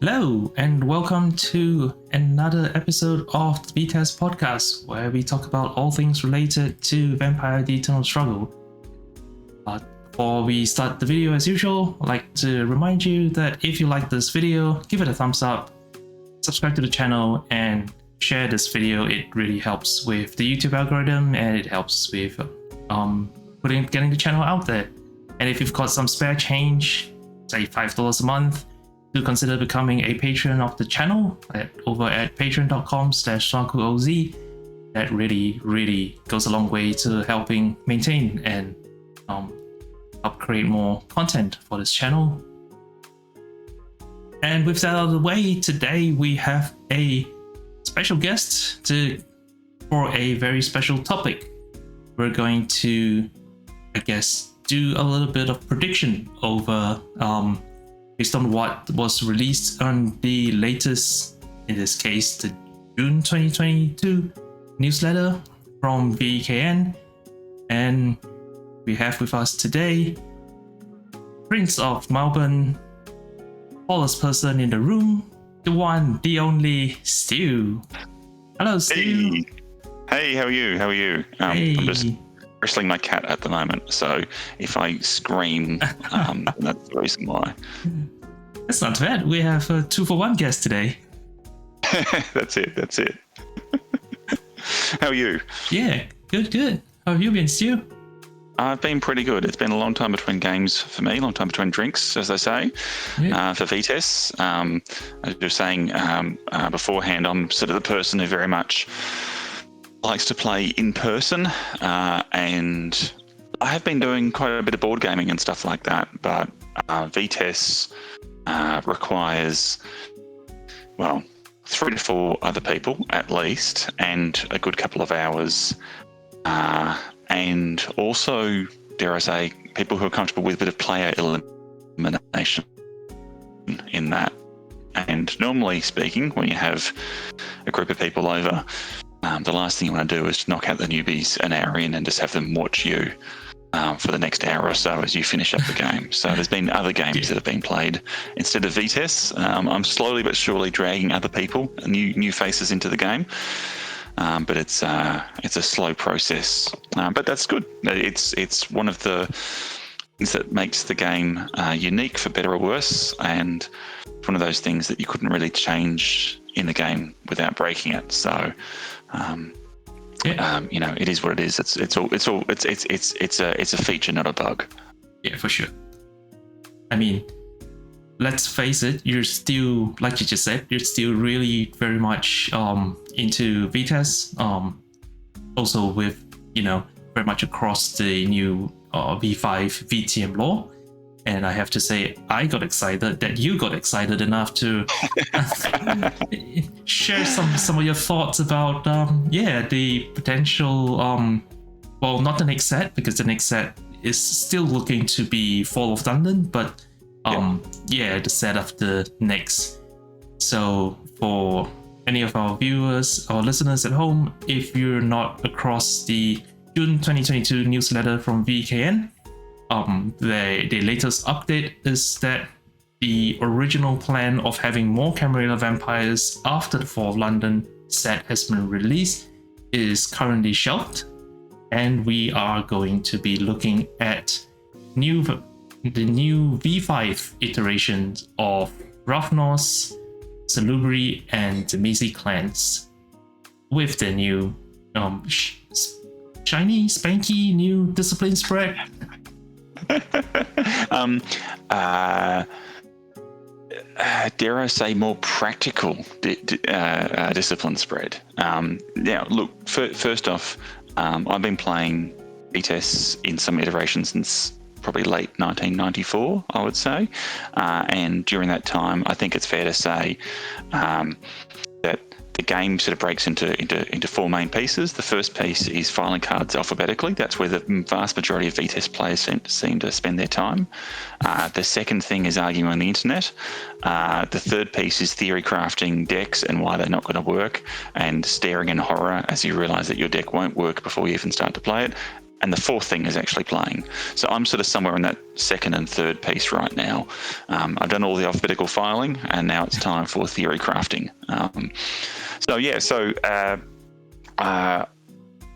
Hello, and welcome to another episode of the VtES podcast, where we talk about all things related to Vampire: The Eternal Struggle. Before we start the video, as usual, I'd like to remind you that if you like this video, give it a thumbs up, subscribe to the channel, and share this video. It really helps with the YouTube algorithm, and it helps with getting the channel out there. And if you've got some spare change, say $5 a month, do consider becoming a patron of the channel over at patreon.com/SwankuOZ. That really goes a long way to helping maintain and help create more content for this channel. And with that out of the way, today we have a special guest for a very special topic. We're going to, I guess, do a little bit of prediction over based on what was released on the latest, in this case, the June 2022 newsletter from VKN. And we have with us today Prince of Melbourne, tallest person in the room, the one, the only, Stu. Hello, Stu. Hey, how are you? Hey. I'm just wrestling my cat at the moment, so if I scream, that's the reason why. That's not bad. We have a 2-for-1 guest today. That's it. How are you? Yeah, good. How have you been, Stu? I've been pretty good. It's been a long time between games for me, long time between drinks, as they say, for VtES. As you were saying beforehand, I'm sort of the person who very much likes to play in person, and I have been doing quite a bit of board gaming and stuff like that, but VtES requires, 3 to 4 other people at least, and a good couple of hours, and also, dare I say, people who are comfortable with a bit of player elimination in that. And normally speaking, when you have a group of people over, the last thing you want to do is knock out the newbies an hour in and just have them watch you for the next hour or so as you finish up the game. So there's been other games that have been played instead of VtES. I'm slowly but surely dragging other people, new faces into the game. But it's a slow process. But that's good. It's one of the things that makes the game unique, for better or worse, and one of those things that you couldn't really change in the game without breaking it. So, it is what it is. It's a feature, not a bug. Yeah, for sure. I mean, let's face it, you're still, like you just said, you're still really very much into VtES. Also with, very much across the new V5 VTM law. And I have to say, I got excited that you got excited enough to share some of your thoughts about, the potential, not the next set, because the next set is still looking to be Fall of London, but the set of the next. So for any of our viewers or listeners at home, if you're not across the June 2022 newsletter from VKN, the latest update is that the original plan of having more Camarilla vampires after the Fall of London set has been released is currently shelved, and we are going to be looking at the new V5 iterations of Ravnos, Salubri, and Tzimisce clans with the new shiny, spanky new discipline spread. Dare I say, more practical discipline spread. Now, look, first off, I've been playing VtES in some iterations since probably late 1994, I would say. And during that time, I think it's fair to say that the game sort of breaks into 4 main pieces. The first piece is filing cards alphabetically. That's where the vast majority of VtES players seem to spend their time. The second thing is arguing on the internet. The third piece is theory crafting decks and why they're not going to work, and staring in horror as you realise that your deck won't work before you even start to play it. and the fourth thing is actually playing. So I'm sort of somewhere in that second and third piece right now. I've done all the alphabetical filing, and now it's time for theory crafting.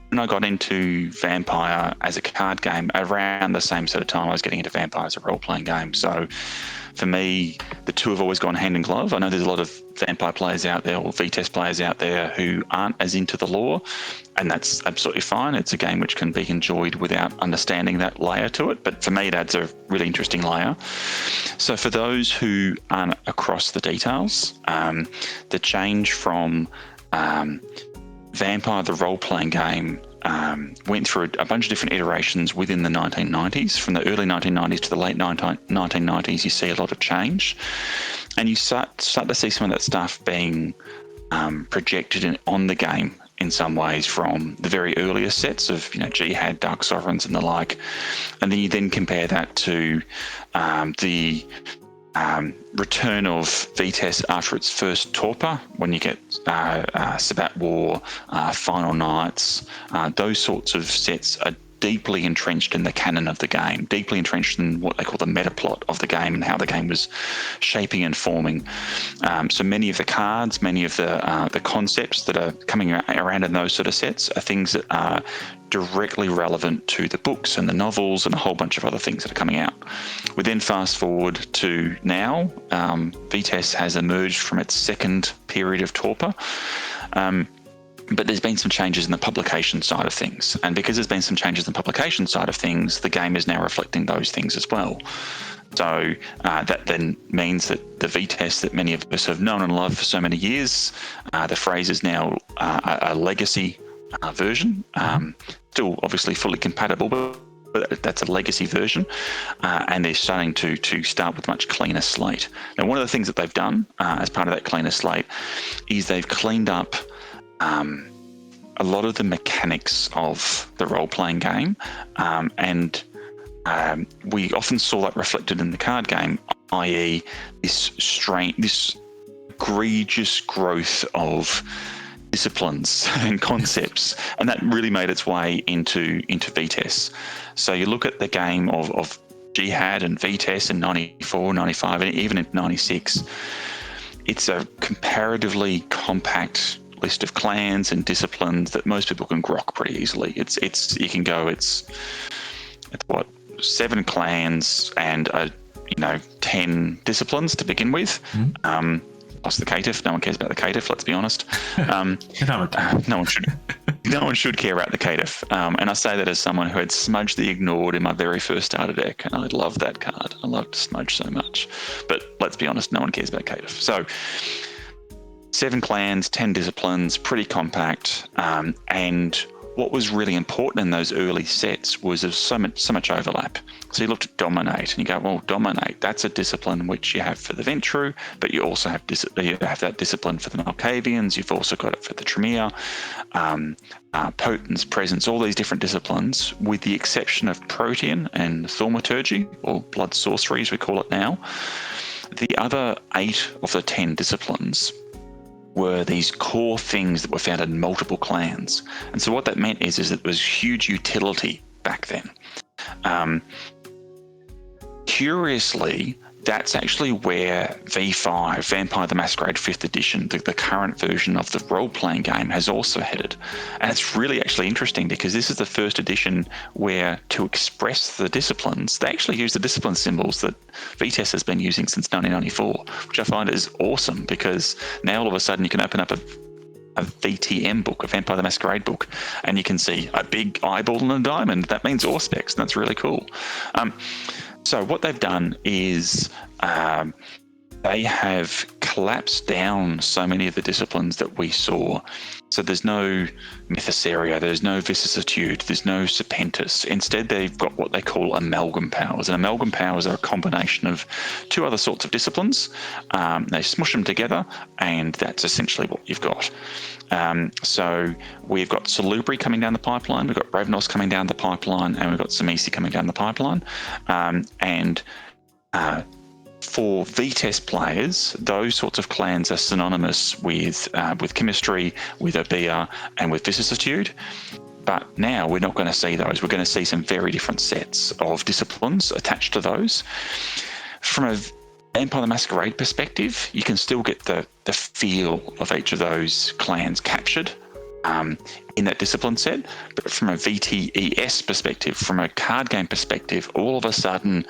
When I got into Vampire as a card game, around the same sort of time I was getting into Vampire as a role-playing game. So for me, the two have always gone hand in glove. I know there's a lot of Vampire players out there, or VtES players out there, who aren't as into the lore, and that's absolutely fine. It's a game which can be enjoyed without understanding that layer to it, but for me, that's a really interesting layer. So for those who aren't across the details, the change from Vampire, the role-playing game, went through a bunch of different iterations within the 1990s. From the early 1990s to the late 1990s, you see a lot of change, and you start to see some of that stuff being projected on the game in some ways from the very earliest sets of Jihad, Dark Sovereigns, and the like, and then you compare that to the return of VtES after its first torpor, when you get Sabbat War, Final Nights. Those sorts of sets are deeply entrenched in the canon of the game, deeply entrenched in what they call the meta plot of the game and how the game was shaping and forming. So many of the cards, many of the concepts that are coming around in those sort of sets are things that are directly relevant to the books and the novels and a whole bunch of other things that are coming out. We then fast forward to now. VtES has emerged from its second period of torpor. But there's been some changes in the publication side of things. And because there's been some changes in the publication side of things, the game is now reflecting those things as well. So that then means that the VtES that many of us have known and loved for so many years, the phrase is now a legacy version. Still obviously fully compatible, but that's a legacy version, and they're starting to start with a much cleaner slate. Now, one of the things that they've done as part of that cleaner slate is they've cleaned up a lot of the mechanics of the role-playing game, and we often saw that reflected in the card game, i.e. this egregious growth of disciplines and concepts, and that really made its way into VtES. So you look at the game of Jihad and VtES in 94, 95, and even in 96, it's a comparatively compact list of clans and disciplines that most people can grok pretty easily. It's 7 clans and 10 disciplines to begin with. Plus the caitiff. No one cares about the caitiff, let's be honest. No one should care about the caitiff. And I say that as someone who had Smudge the Ignored in my very first starter deck, and I love that card. I loved Smudge so much. But let's be honest, no one cares about caitiff. So 7 clans, 10 disciplines, pretty compact. And what was really important in those early sets was there's so much overlap. So you looked at Dominate and you go, well, Dominate, that's a discipline which you have for the Ventru, but you also have that discipline for the Malkavians. You've also got it for the Tremere, Potence, Presence, all these different disciplines, with the exception of Protean and Thaumaturgy, or Blood Sorcery as we call it now. The other 8 of the 10 disciplines were these core things that were found in multiple clans. And so what that meant is that there was huge utility back then. Curiously, that's actually where V5, Vampire the Masquerade 5th edition, the current version of the role-playing game, has also headed. And it's really actually interesting because this is the first edition where, to express the disciplines, they actually use the discipline symbols that VtES has been using since 1994, which I find is awesome because now all of a sudden you can open up a VTM book, a Vampire the Masquerade book, and you can see a big eyeball and a diamond. That means Auspex, and that's really cool. So what they've done is they have collapsed down so many of the disciplines that we saw. So there's no Mythosaria, there's no Vicissitude, there's no Serpentis. Instead, they've got what they call amalgam powers. And amalgam powers are a combination of 2 other sorts of disciplines. They smush them together, and that's essentially what you've got. So we've got Salubri coming down the pipeline, we've got Ravnos coming down the pipeline, and we've got Tzimisce coming down the pipeline. For VtES players, those sorts of clans are synonymous with chemistry, with Abia, and with Vicissitude. But now we're not going to see those. We're going to see some very different sets of disciplines attached to those. From a Vampire the Masquerade perspective, you can still get the feel of each of those clans captured in that discipline set. But from a VtES perspective, from a card game perspective, all of a sudden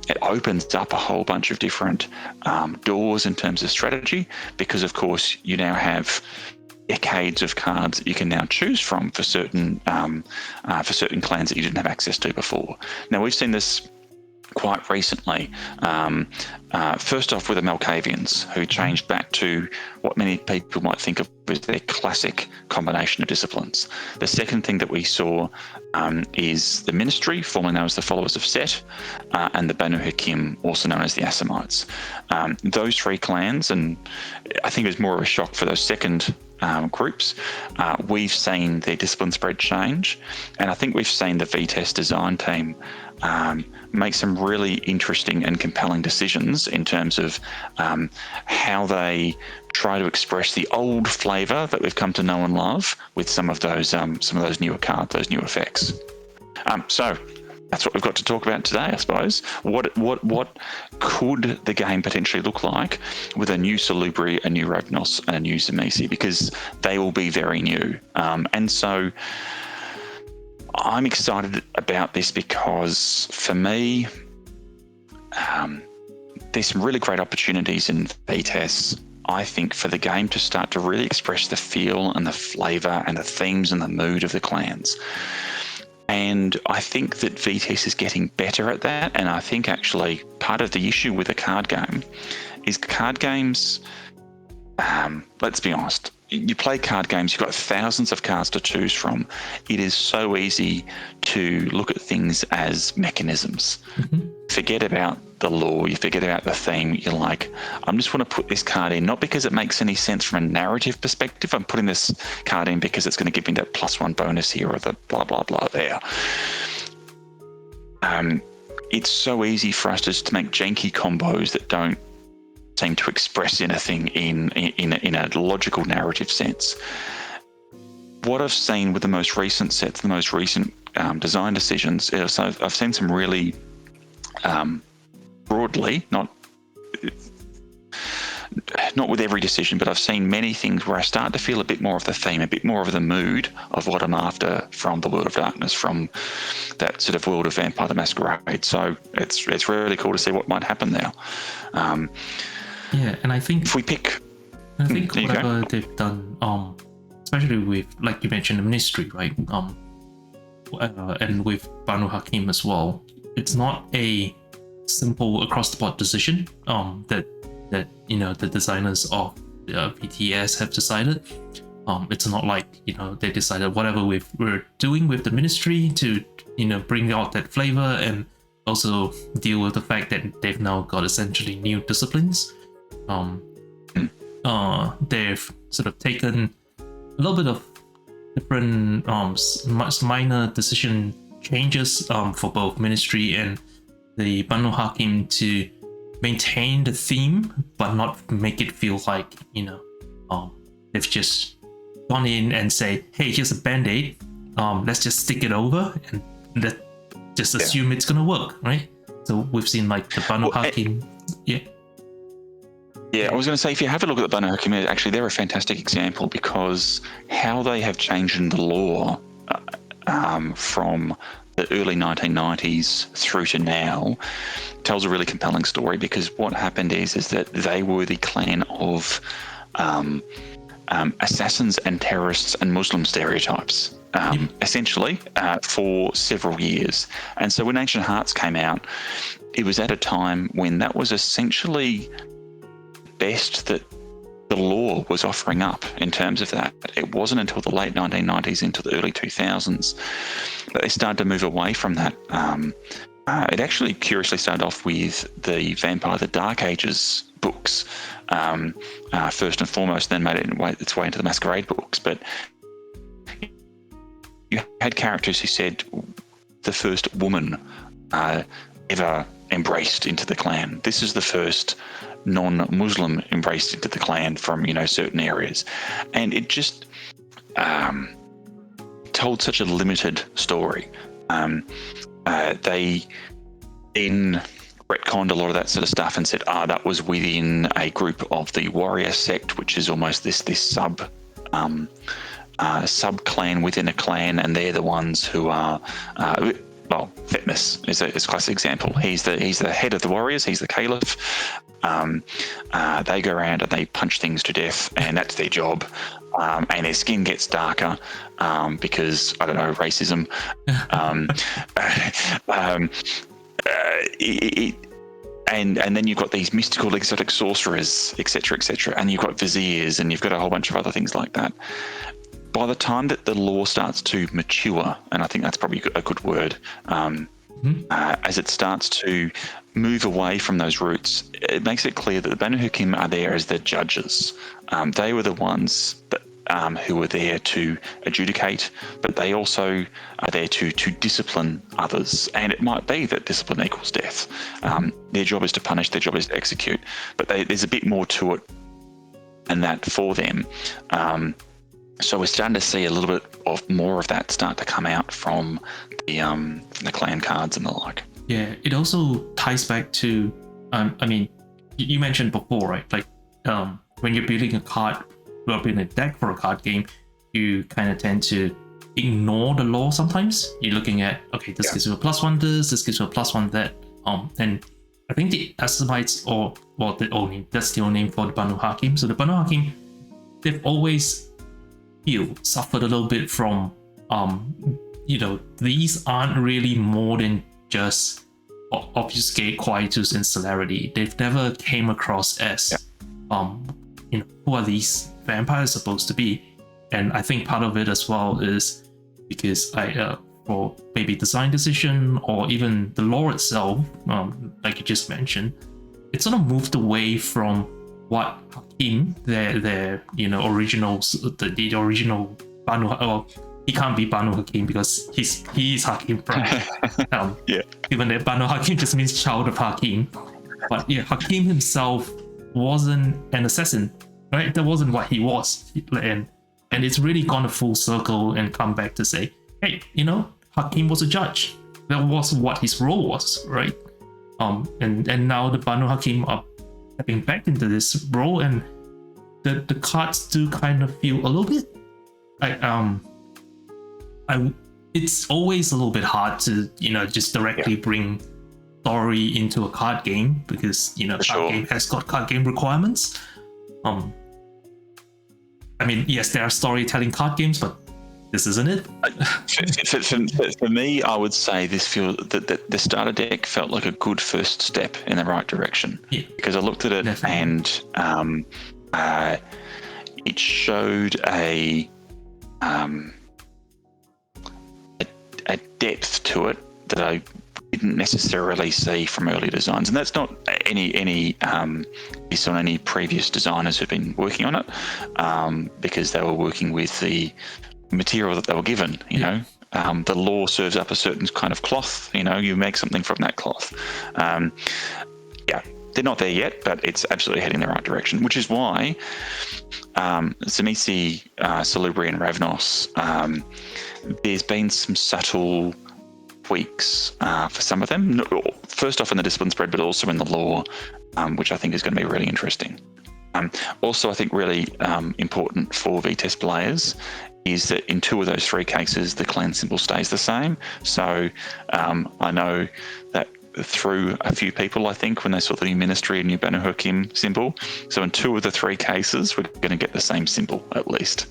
it opens up a whole bunch of different doors in terms of strategy, because of course you now have decades of cards that you can now choose from for certain clans that you didn't have access to before. Now we've seen this quite recently. First off with the Malkavians, who changed back to what many people might think of as their classic combination of disciplines. The second thing that we saw is the Ministry, formerly known as the Followers of Set, and the Banu Hakim, also known as the Assamites. Those three clans, and I think it was more of a shock for those second groups, we've seen their discipline spread change, and I think we've seen the VtES design team make some really interesting and compelling decisions in terms of how they try to express the old flavour that we've come to know and love with some of those newer cards, those new effects. So that's what we've got to talk about today, I suppose. What could the game potentially look like with a new Salubri, a new Ravnos, and a new Tzimisce, because they will be very new. And so I'm excited about this because for me, there's some really great opportunities in VtES, I think, for the game to start to really express the feel and the flavour and the themes and the mood of the clans. And I think that VtES is getting better at that. And I think actually part of the issue with a card game is card games, let's be honest, you play card games, you've got thousands of cards to choose from. It is so easy to look at things as mechanisms. Mm-hmm. Forget about the lore, you forget about the theme. You're like, I just want to put this card in, not because it makes any sense from a narrative perspective. I'm putting this card in because it's going to give me that +1 bonus here or the blah, blah, blah there. It's so easy for us just to make janky combos that don't seem to express anything in a logical narrative sense. What I've seen with the most recent sets, the most recent design decisions, is I've seen some really broadly, not with every decision, but I've seen many things where I start to feel a bit more of the theme, a bit more of the mood of what I'm after from the World of Darkness, from that sort of world of Vampire the Masquerade. So it's really cool to see what might happen now. Yeah, and I think if we pick, whatever they've done, especially with, like you mentioned, the Ministry, right? And with Banu Hakim as well, it's not a simple across the board decision that the designers of VtES have decided. It's not like they decided whatever we're doing with the Ministry to bring out that flavor and also deal with the fact that they've now got essentially new disciplines. They've sort of taken a little bit of different minor decision changes for both Ministry and the Banu Hakim to maintain the theme but not make it feel like they've just gone in and say, hey, here's a band-aid, let's just stick it over and let's just assume it's gonna work, right? So we've seen like the Banu Hakim. Yeah, I was going to say, if you have a look at the Banu Hakim, actually they're a fantastic example, because how they have changed in the lore from the early 1990s through to now tells a really compelling story, because what happened is that they were the clan of assassins and terrorists and Muslim stereotypes, essentially, for several years. And so when Ancient Hearts came out, it was at a time when that was essentially best that the lore was offering up in terms of that. It wasn't until the late 1990s into the early 2000s that they started to move away from that. It actually curiously started off with the Vampire the Dark Ages books first and foremost, then made its way into the Masquerade books. But you had characters who said the first woman ever embraced into the clan. This is the first non-Muslim embraced into the clan from certain areas, and it just to told such a limited story. They retconned a lot of that sort of stuff and said, that was within a group of the warrior sect, which is almost this sub clan within a clan, and they're the ones who are VtES is a classic example. He's the head of the warriors. He's the caliph. They go around and they punch things to death, and that's their job. And their skin gets darker because, I don't know, racism. And then you've got these mystical exotic sorcerers, etc., and you've got viziers, and you've got a whole bunch of other things like that. By the time that the lore starts to mature, and I think that's probably a good word, as it starts to move away from those roots, it makes it clear that the Banu Hakim are there as the judges. They were the ones that who were there to adjudicate, but they also are there to discipline others. And it might be that discipline equals death. Their job is to punish, their job is to execute, but there's a bit more to it than that for them. So we're starting to see a little bit of more of that start to come out from the clan cards and the like. Yeah, it also ties back to, I mean, you mentioned before, right? Like when you're building a card, or building a deck for a card game, you kind of tend to ignore the lore sometimes. You're looking at, okay, this gives you a +1 this gives you a +1 that. And I think the Eslamites, that's the only name for the Banu Hakim. So the Banu Hakim, they've always suffered a little bit from, these aren't really more than just obfuscate quietus and celerity. They've never came across as, who are these vampires supposed to be? And I think part of it as well is because for maybe design decision or even the lore itself, like you just mentioned, it sort of moved away from what Hakim, their originals, the original Banu. Well, he can't be Banu Hakim because he is Hakim, right? Given that Banu Hakim just means child of Hakim, but yeah, Hakim himself wasn't an assassin, right? That wasn't what he was, and it's really gone a full circle and come back to say, hey, Hakim was a judge. That was what his role was, right? And now the Banu Hakim are stepping back into this role, and the cards do kind of feel a little bit like it's always a little bit hard to just directly bring story into a card game because card game has got card game requirements. I mean, yes, there are storytelling card games, but this isn't it. For me, I would say that the starter deck felt like a good first step in the right direction. Yeah, because I looked at it and it showed a depth to it that I didn't necessarily see from early designs, and that's not any based on any previous designers who've been working on it, because they were working with the material that they were given. The lore serves up a certain kind of cloth. You make something from that cloth. They're not there yet, but it's absolutely heading in the right direction, which is why Tzimisce, Salubri, and Ravnos, there's been some subtle tweaks for some of them. First off in the discipline spread, but also in the lore, which I think is going to be really interesting. Also, I think really important for VtES players is that in 2 of those 3 cases, the clan symbol stays the same. So I know that through a few people, I think, when they saw the new ministry and new Banu Hakim symbol. So in 2 of the 3 cases, we're going to get the same symbol at least.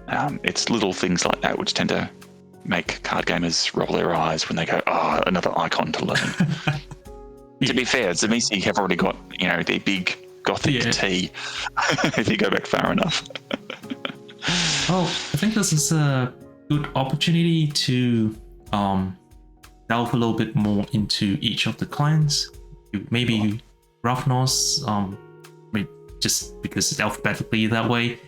It's little things like that which tend to make card gamers roll their eyes when they go, oh, another icon to learn. To be fair, Tzimisce have already got, their big Gothic T, if you go back far enough. Well, I think this is a good opportunity to delve a little bit more into each of the clans. Maybe Ravnos, just because it's alphabetically that way.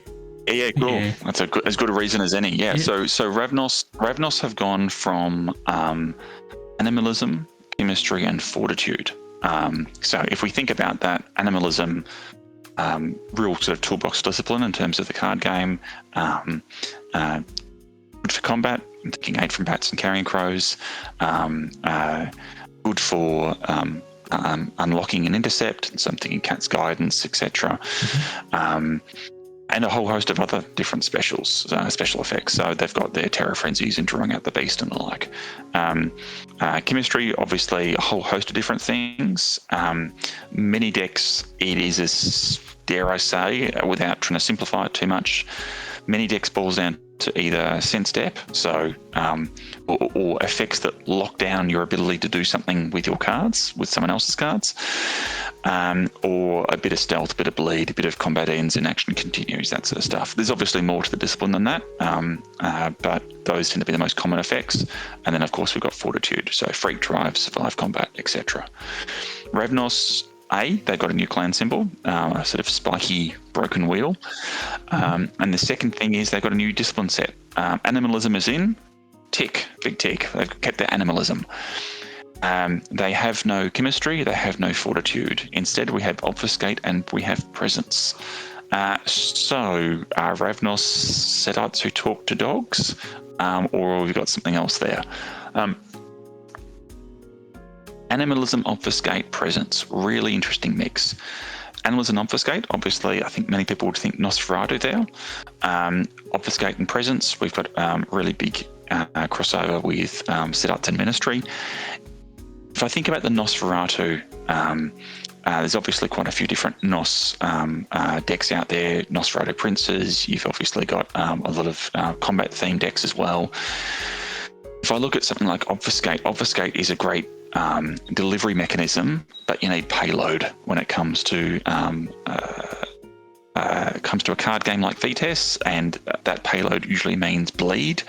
Yeah, cool. Yeah. That's as good a reason as any. Yeah. So Ravnos have gone from animalism, chemistry, and fortitude. So if we think about that, animalism, real sort of toolbox discipline in terms of the card game, good for combat. I'm thinking aid from bats and carrion crows. Good for unlocking an intercept. So I'm thinking cat's guidance, etc. And a whole host of other different special effects. So they've got their terror frenzies and drawing out the beast and the like. Chemistry, obviously, a whole host of different things. Mini decks, it is, as dare I say, without trying to simplify it too much, mini decks boils down to either sense depth, so or effects that lock down your ability to do something with your cards, with someone else's cards, or a bit of stealth, a bit of bleed, a bit of combat ends and action continues, that sort of stuff. There's obviously more to the discipline than that, but those tend to be the most common effects. And then, of course, we've got fortitude, so freak drive, survive combat, etc. Ravnos they've got a new clan symbol, a sort of spiky broken wheel. And the second thing is they've got a new discipline set. Animalism is in, tick, big tick. They've kept their animalism. They have no chemistry, they have no fortitude. Instead, we have obfuscate and we have presence. So Ravnos setites who talk to dogs, or have we got something else there? Animalism, obfuscate, presence. Really interesting mix. Animalism, obfuscate. Obviously, I think many people would think Nosferatu there. Obfuscate and presence. We've got really big crossover with setites and ministry. If I think about the Nosferatu, there's obviously quite a few different Nos decks out there. Nosferatu princes. You've obviously got a lot of combat themed decks as well. If I look at something like obfuscate is a great delivery mechanism, but you need payload when it comes to a card game like VtES, and that payload usually means bleed.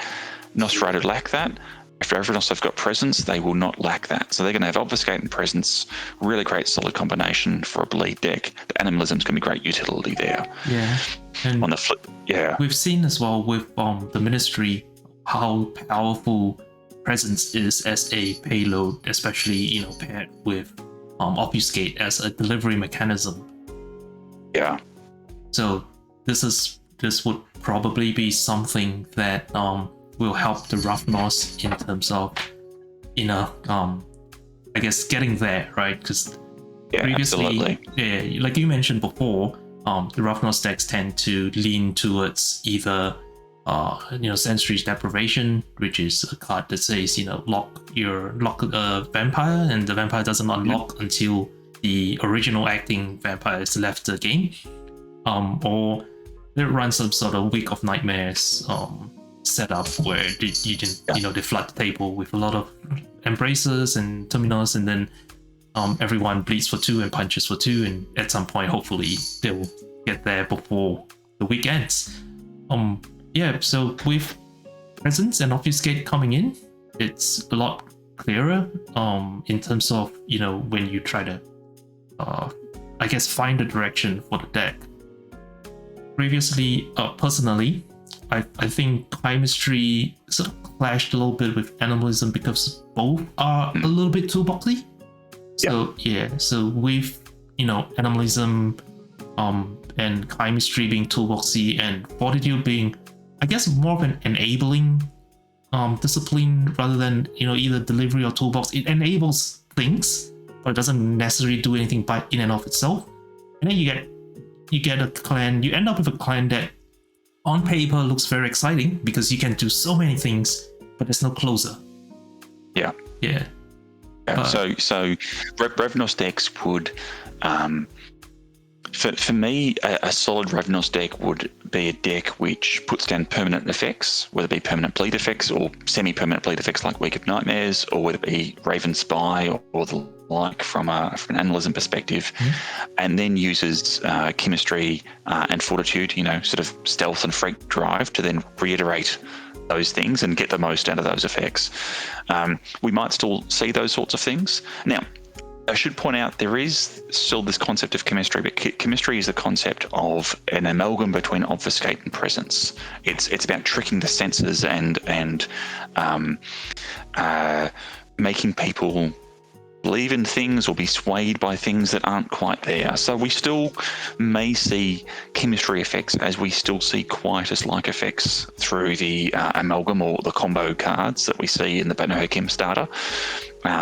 Nosferatu lack that. If Ravnos have got presence, they will not lack that. So they're going to have obfuscate and presence, really great solid combination for a bleed deck. The animalism's going to be great utility there. Yeah. And on the flip, we've seen as well with the ministry how powerful presence is as a payload, especially paired with obfuscate as a delivery mechanism. Yeah. So this would probably be something that will help the Ravnos in terms of I guess getting there, right? Because previously, absolutely. Like you mentioned before, the Ravnos decks tend to lean towards either sensory deprivation, which is a card that says lock a vampire and the vampire doesn't unlock until the original acting vampire has left the game, or they run some sort of Week of Nightmares setup where they flood the table with a lot of embraces and terminals, and then everyone bleeds for 2 and punches for 2, and at some point hopefully they'll get there before the week ends. So with presence and obfuscate coming in, it's a lot clearer in terms of when you try to find the direction for the deck. Previously, personally, I think chemistry sort of clashed a little bit with animalism because both are a little bit toolboxy. So with animalism and chemistry being toolboxy and fortitude being, I guess, more of an enabling discipline rather than either delivery or toolbox. It enables things, but it doesn't necessarily do anything by in and of itself. And then you get a clan. You end up with a clan that, on paper, looks very exciting because you can do so many things, but there's no closer. Yeah. So Ravnos decks would. For me, a solid Ravnos deck would be a deck which puts down permanent effects, whether it be permanent bleed effects or semi-permanent bleed effects like Week of Nightmares, or whether it be Raven Spy or the like from an animalism perspective, and then uses chemistry and fortitude, sort of stealth and freak drive to then reiterate those things and get the most out of those effects. We might still see those sorts of things. Now, I should point out there is still this concept of chemistry, but chemistry is the concept of an amalgam between obfuscate and presence. It's about tricking the senses and making people believe in things or be swayed by things that aren't quite there. So we still may see chemistry effects, as we still see quietus-like effects through the amalgam or the combo cards that we see in the Banner Chem starter.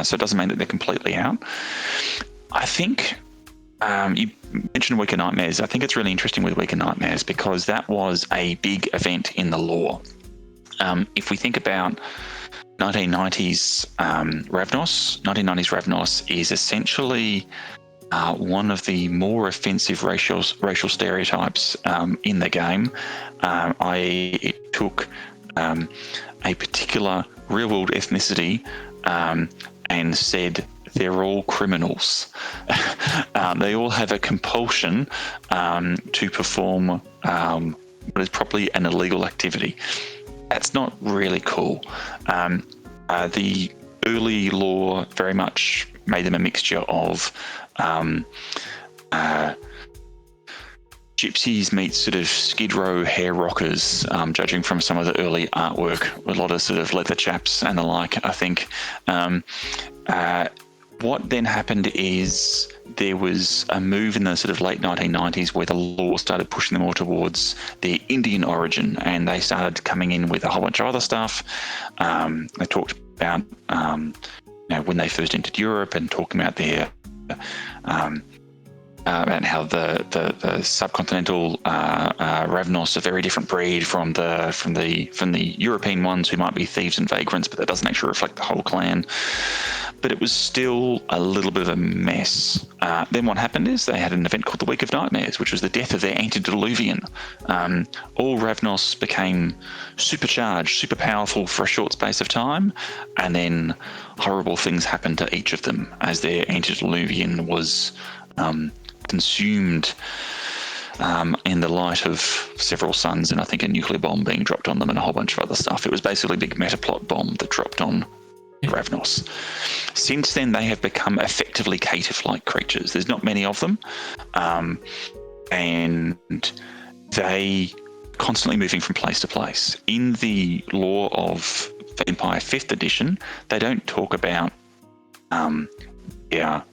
So it doesn't mean that they're completely out. I think you mentioned Weaker Nightmares. I think it's really interesting with Weaker Nightmares because that was a big event in the lore. If we think about 1990s Ravnos is essentially one of the more offensive racial stereotypes in the game. I.e., it took a particular real-world ethnicity and said they're all criminals. They all have a compulsion to perform what is probably an illegal activity. That's not really cool. The early lore very much made them a mixture of gypsies meets sort of Skid Row hair rockers, judging from some of the early artwork, a lot of sort of leather chaps and the like, I think. What then happened is there was a move in the sort of late 1990s where the lore started pushing them more towards their Indian origin, and they started coming in with a whole bunch of other stuff. They talked about when they first entered Europe and talking about their about how the subcontinental Ravnos, a very different breed from the European ones who might be thieves and vagrants, but that doesn't actually reflect the whole clan. But it was still a little bit of a mess. Then what happened is they had an event called the Week of Nightmares, which was the death of their antediluvian. All Ravnos became supercharged, super powerful for a short space of time, and then horrible things happened to each of them as their antediluvian was consumed in the light of several suns and I think a nuclear bomb being dropped on them and a whole bunch of other stuff. It was basically a big metaplot bomb that dropped on Ravnos. Since then, they have become effectively caitiff-like creatures. There's not many of them, and they constantly moving from place to place. In the lore of Vampire 5th edition, they don't talk about their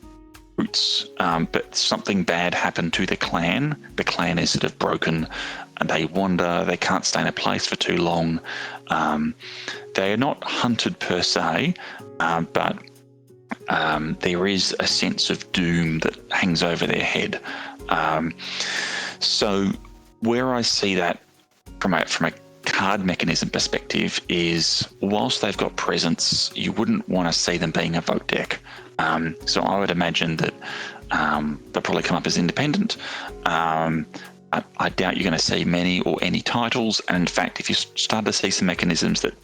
roots, but something bad happened to the clan. The clan is sort of broken, and they wander. They can't stay in a place for too long. They are not hunted per se, but there is a sense of doom that hangs over their head. So where I see that from a card mechanism perspective is, whilst they've got presence, you wouldn't want to see them being a vote deck. So I would imagine that they'll probably come up as independent. I doubt you're going to see many or any titles, and in fact, if you start to see some mechanisms that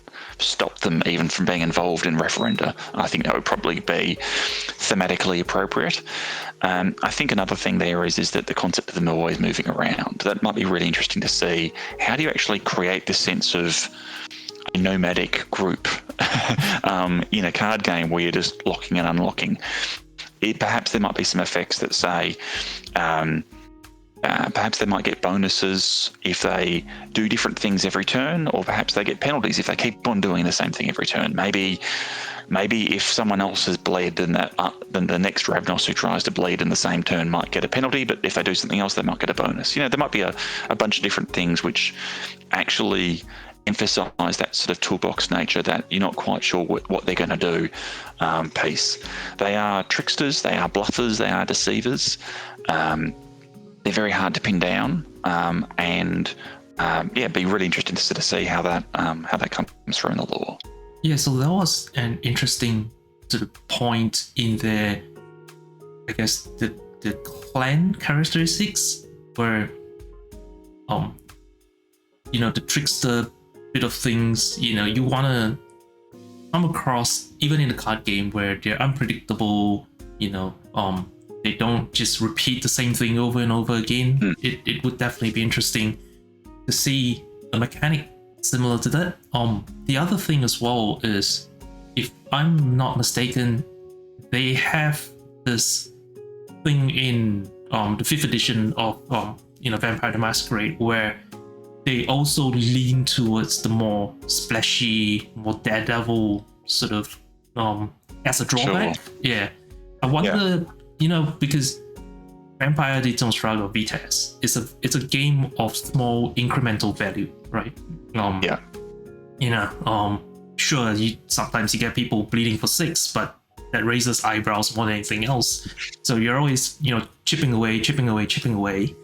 stop them even from being involved in referenda, I think that would probably be thematically appropriate. I think another thing there is that the concept of them always moving around. That might be really interesting to see. How do you actually create this sense of a nomadic group in a card game where you're just locking and unlocking? Perhaps there might be some effects that say perhaps they might get bonuses if they do different things every turn, or perhaps they get penalties if they keep on doing the same thing every turn. Maybe if someone else has bled, then the next Ravnos who tries to bleed in the same turn might get a penalty, but if they do something else, they might get a bonus. There might be a bunch of different things which actually emphasize that sort of toolbox nature that you're not quite sure what they're going to do piece. They are tricksters, they are bluffers, they are deceivers. They're very hard to pin down, and it'd be really interesting to sort of see how that comes through in the lore. Yeah, so that was an interesting sort of point in the, I guess, the clan characteristics where, the trickster bit of things, you want to come across, even in the card game, where they're unpredictable, they don't just repeat the same thing over and over again. It would definitely be interesting to see a mechanic similar to that. The other thing as well is, if I'm not mistaken, they have this thing in the 5th edition of Vampire the Masquerade where they also lean towards the more splashy, more Daredevil sort of as a drawback. Sure. Yeah. I wonder, because Vampire the Struggle VtES it's a game of small incremental value, right? Sure, sometimes you get people bleeding for 6, but that raises eyebrows more than anything else. So you're always, chipping away,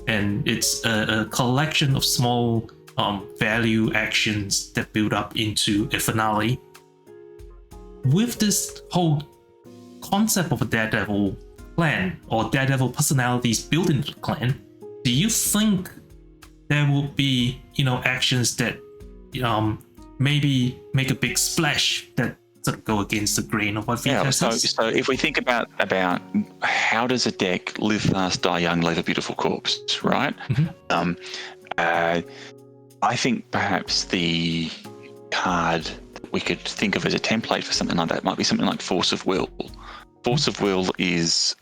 and it's a collection of small value actions that build up into a finale. With this whole concept of a Daredevil clan or Daredevil personalities built into the clan, do you think there will be, actions that maybe make a big splash that sort of go against the grain of what VtES is? So if we think about how does a deck live fast, die young, leave a beautiful corpse, right? Mm-hmm. I think perhaps the card that we could think of as a template for something like that might be something like Force of Will. Force of Will is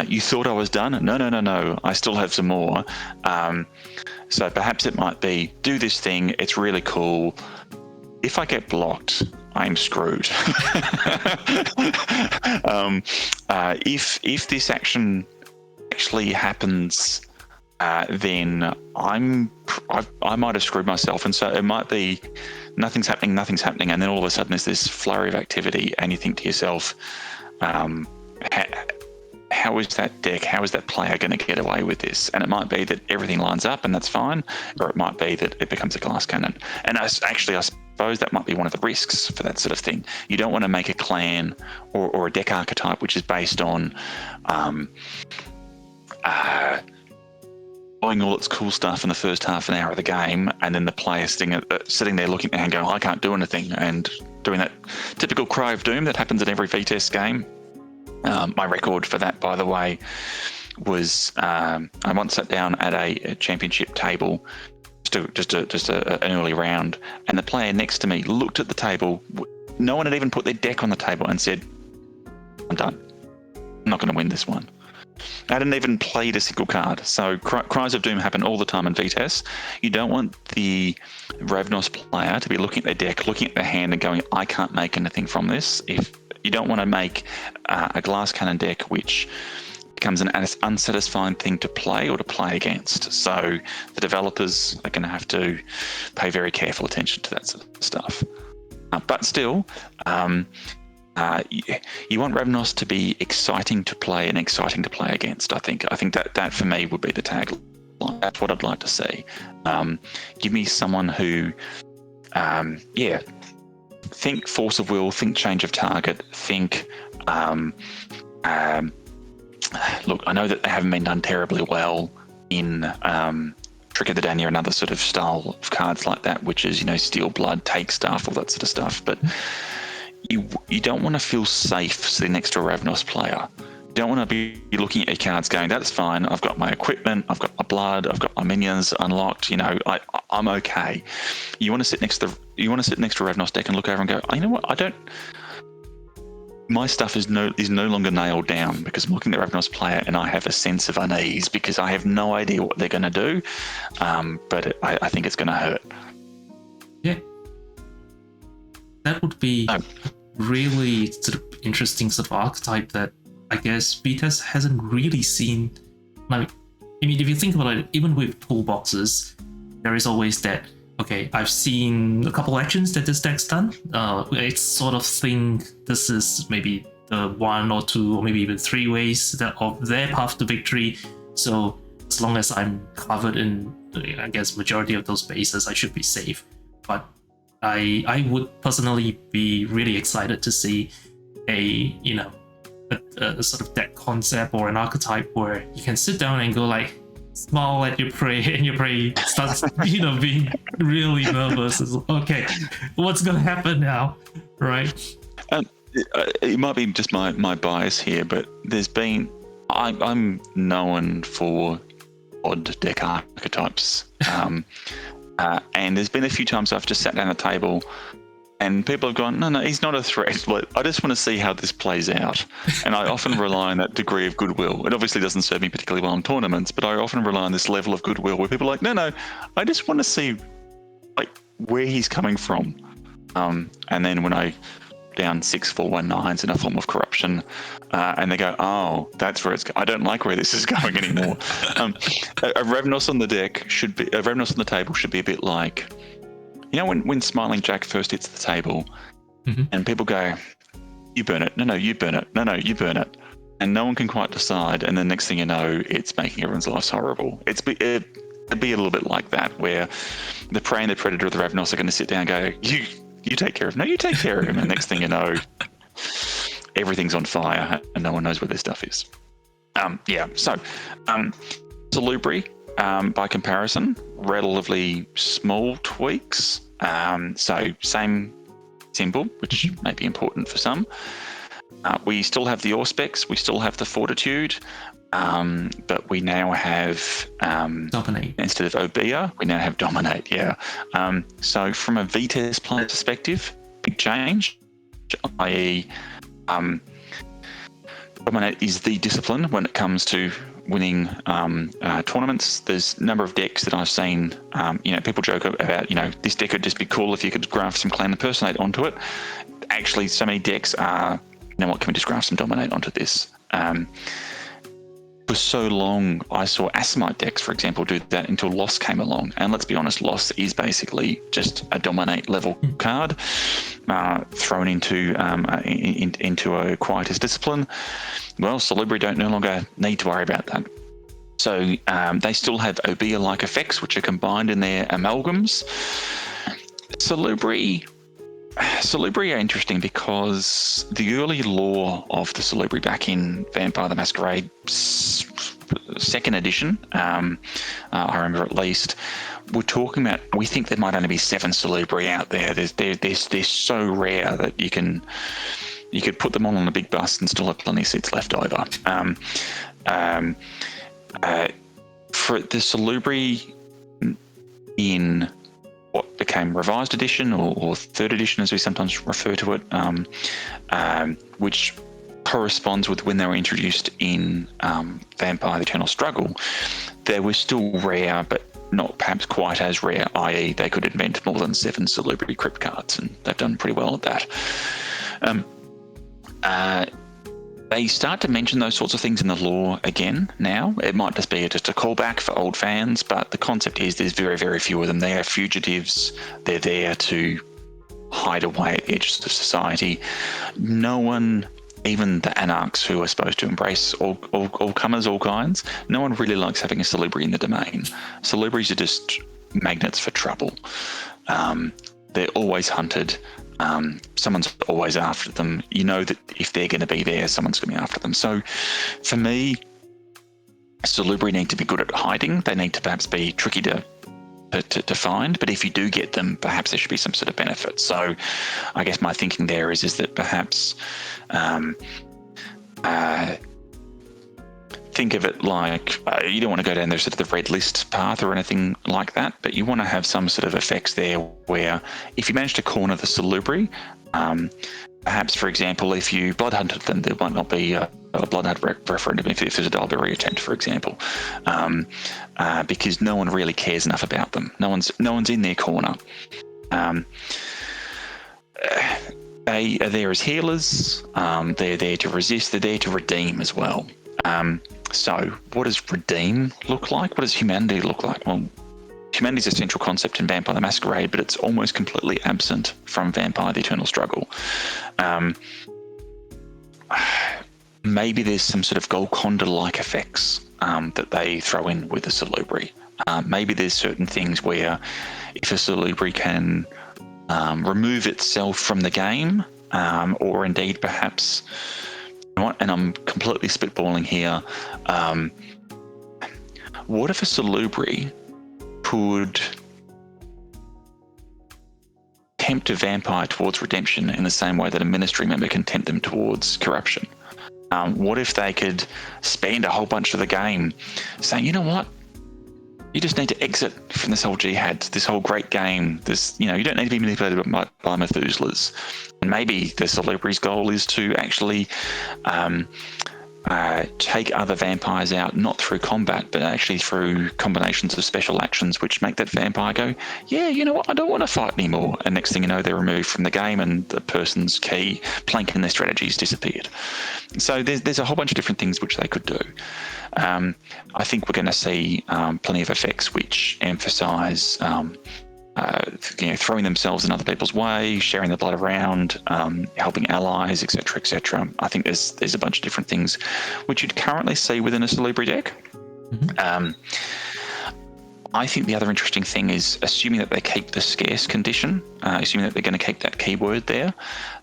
you thought I was done? No. I still have some more. So perhaps it might be, do this thing. It's really cool. If I get blocked, I'm screwed. If this action actually happens, then I might have screwed myself. And so it might be nothing's happening, and then all of a sudden there's this flurry of activity, and you think to yourself, how is that deck, how is that player going to get away with this? And it might be that everything lines up and that's fine, or it might be that it becomes a glass cannon. And I suppose that might be one of the risks for that sort of thing. You don't want to make a clan or a deck archetype which is based on doing all its cool stuff in the first half an hour of the game, and then the player sitting there looking at their hand going, I can't do anything, and doing that typical Cry of Doom that happens in every VtES game. My record for that, by the way, was I once sat down at a championship table, just an early round, and the player next to me looked at the table. No one had even put their deck on the table and said, I'm done. I'm not going to win this one. I hadn't even played a single card. So Cries of Doom happen all the time in VtES. You don't want the Ravnos player to be looking at their deck, looking at their hand and going, I can't make anything from this. If you don't want to make a glass cannon deck which becomes an unsatisfying thing to play or to play against. So the developers are going to have to pay very careful attention to that sort of stuff. But still, you want Ravnos to be exciting to play and exciting to play against. I think that for me would be the tagline. That's what I'd like to see. Give me someone who, think Force of Will, think change of target, think. Look, I know that they haven't been done terribly well in Trick of the Dania and other sort of style of cards like that, which is, steal blood, take stuff, all that sort of stuff. But you don't want to feel safe sitting next to a Ravnos player. You don't want to be looking at your cards going, that's fine, I've got my equipment, I've got my blood, I've got my minions unlocked, I'm okay. You want to sit next to a Ravnos deck and look over and go, you know what, my stuff is no longer nailed down because I'm looking at the Ravnos player and I have a sense of unease because I have no idea what they're going to do, but I think it's going to hurt. Yeah. That would be really sort of interesting sort of archetype that I guess VtES hasn't really seen. Like, if you think about it, even with toolboxes, there is always that, okay, I've seen a couple actions that this deck's done. It's sort of think this is maybe the 1 or 2 or maybe even 3 ways of their path to victory. So as long as I'm covered in, I guess, majority of those bases, I should be safe. But I would personally be really excited to see a sort of deck concept or an archetype where you can sit down and go like, smile at your prey, and your prey starts, being really nervous. It's like, okay, what's gonna happen now, right? It might be just my bias here, but I'm known for odd deck archetypes. And there's been a few times I've just sat down at the table and people have gone, no, he's not a threat. Like, I just want to see how this plays out. And I often rely on that degree of goodwill. It obviously doesn't serve me particularly well in tournaments, but I often rely on this level of goodwill where people are like, no, I just want to see like where he's coming from. And then when I down 6/4/19s in a form of corruption, and they go, "Oh, that's where it's. I don't like where this is going anymore." A Ravnos on the deck should be a Ravnos on the table should be a bit like, when Smiling Jack first hits the table, and people go, "You burn it. No, you burn it. No, you burn it." And no one can quite decide, and the next thing you know, it's making everyone's lives horrible. It'd be a little bit like that, where the prey and the predator of the Ravnos are going to sit down and go, you take care of him. No, you take care of him. And next thing you know, everything's on fire and no one knows where their stuff is. Salubri, by comparison, relatively small tweaks. So same symbol, which may be important for some. We still have the Auspex, we still have the Fortitude, but we now have Dominate. Instead of Obia, we now have Dominate. So from a VtES player perspective, big change, i.e. Dominate is the discipline when it comes to winning tournaments. There's a number of decks that I've seen, people joke about, this deck would just be cool if you could graft some Clan Impersonate onto it. Actually, so many decks are, can we just graft some Dominate onto this? For so long, I saw Asimite decks, for example, do that until Loss came along. And let's be honest, Loss is basically just a Dominate level card thrown into a Quietus discipline. Well, Salubri don't no longer need to worry about that. So they still have Obia-like effects, which are combined in their amalgams. Salubri are interesting because the early lore of the Salubri back in Vampire the Masquerade 2nd edition, I remember at least, we're talking about, we think there might only be 7 Salubri out there. They're so rare that you could put them all on a big bus and still have plenty of seats left over. For the Salubri in what became Revised Edition or 3rd Edition, as we sometimes refer to it, which corresponds with when they were introduced in Vampire: The Eternal Struggle, they were still rare, but not perhaps quite as rare, i.e. they could invent more than 7 Salubri Crypt cards, and they've done pretty well at that. They start to mention those sorts of things in the lore again now. It might just be just a callback for old fans, but the concept is there's very, very few of them. They are fugitives. They're there to hide away at the edges of society. No one, even the anarchs who are supposed to embrace all comers, all kinds, no one really likes having a Salubri in the domain. Salubris are just magnets for trouble. They're always hunted. Someone's always after them. You know that if they're going to be there, someone's going to be after them. So for me, Salubri need to be good at hiding. They need to perhaps be tricky to find, but if you do get them, perhaps there should be some sort of benefit. So I guess my thinking there is that perhaps think of it like you don't want to go down there sort of the red list path or anything like that, but you want to have some sort of effects there where if you manage to corner the Salubri, perhaps, for example, if you blood hunted them, there might not be a blood hunt referendum if there's a Dalberry attempt, for example, because no one really cares enough about them. No one's in their corner. They are there as healers. They're there to resist. They're there to redeem as well. So what does redeem look like? What does humanity look like? Well, humanity is a central concept in Vampire the Masquerade, but it's almost completely absent from Vampire the Eternal Struggle. Maybe there's some sort of Golconda-like effects that they throw in with the Salubri. Maybe there's certain things where if a Salubri can remove itself from the game, or indeed perhaps, and I'm completely spitballing here, what if a Salubri could tempt a vampire towards redemption in the same way that a ministry member can tempt them towards corruption? What if they could spend a whole bunch of the game saying, you know what, you just need to exit from this whole jihad, this whole great game. You don't need to be manipulated by Methuselahs. And maybe the Salubri's goal is to actually take other vampires out, not through combat, but actually through combinations of special actions, which make that vampire go, yeah, you know what, I don't want to fight anymore. And next thing you know, they're removed from the game and the person's key plank in their strategy's disappeared. So there's a whole bunch of different things which they could do. I think we're going to see plenty of effects which emphasise throwing themselves in other people's way, sharing the blood around, helping allies, etc., etc. I think there's a bunch of different things which you'd currently see within a Salubri deck. Mm-hmm. I think the other interesting thing is assuming that they keep the scarce condition, assuming that they're going to keep that keyword there.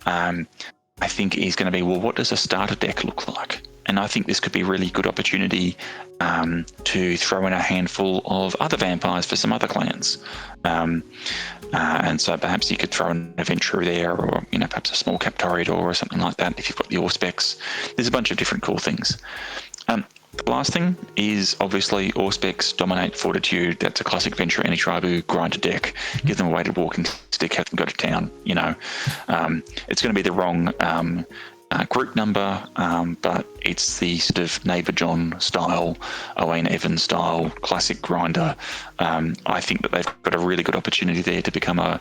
I think is going to be, well, what does a starter deck look like? And I think this could be a really good opportunity to throw in a handful of other vampires for some other clans. And so perhaps you could throw an Adventurer there, or perhaps a small Cap Toreador or something like that if you've got the Auspex. There's a bunch of different cool things. The last thing is obviously Auspex, Dominate, Fortitude. That's a classic Venture Anti-Tribu grinder deck. Give them a weighted walking stick, have them go to town. It's going to be the wrong group number, but it's the sort of Neighbour John style, Owain Evans style, classic grinder. I think that they've got a really good opportunity there to become a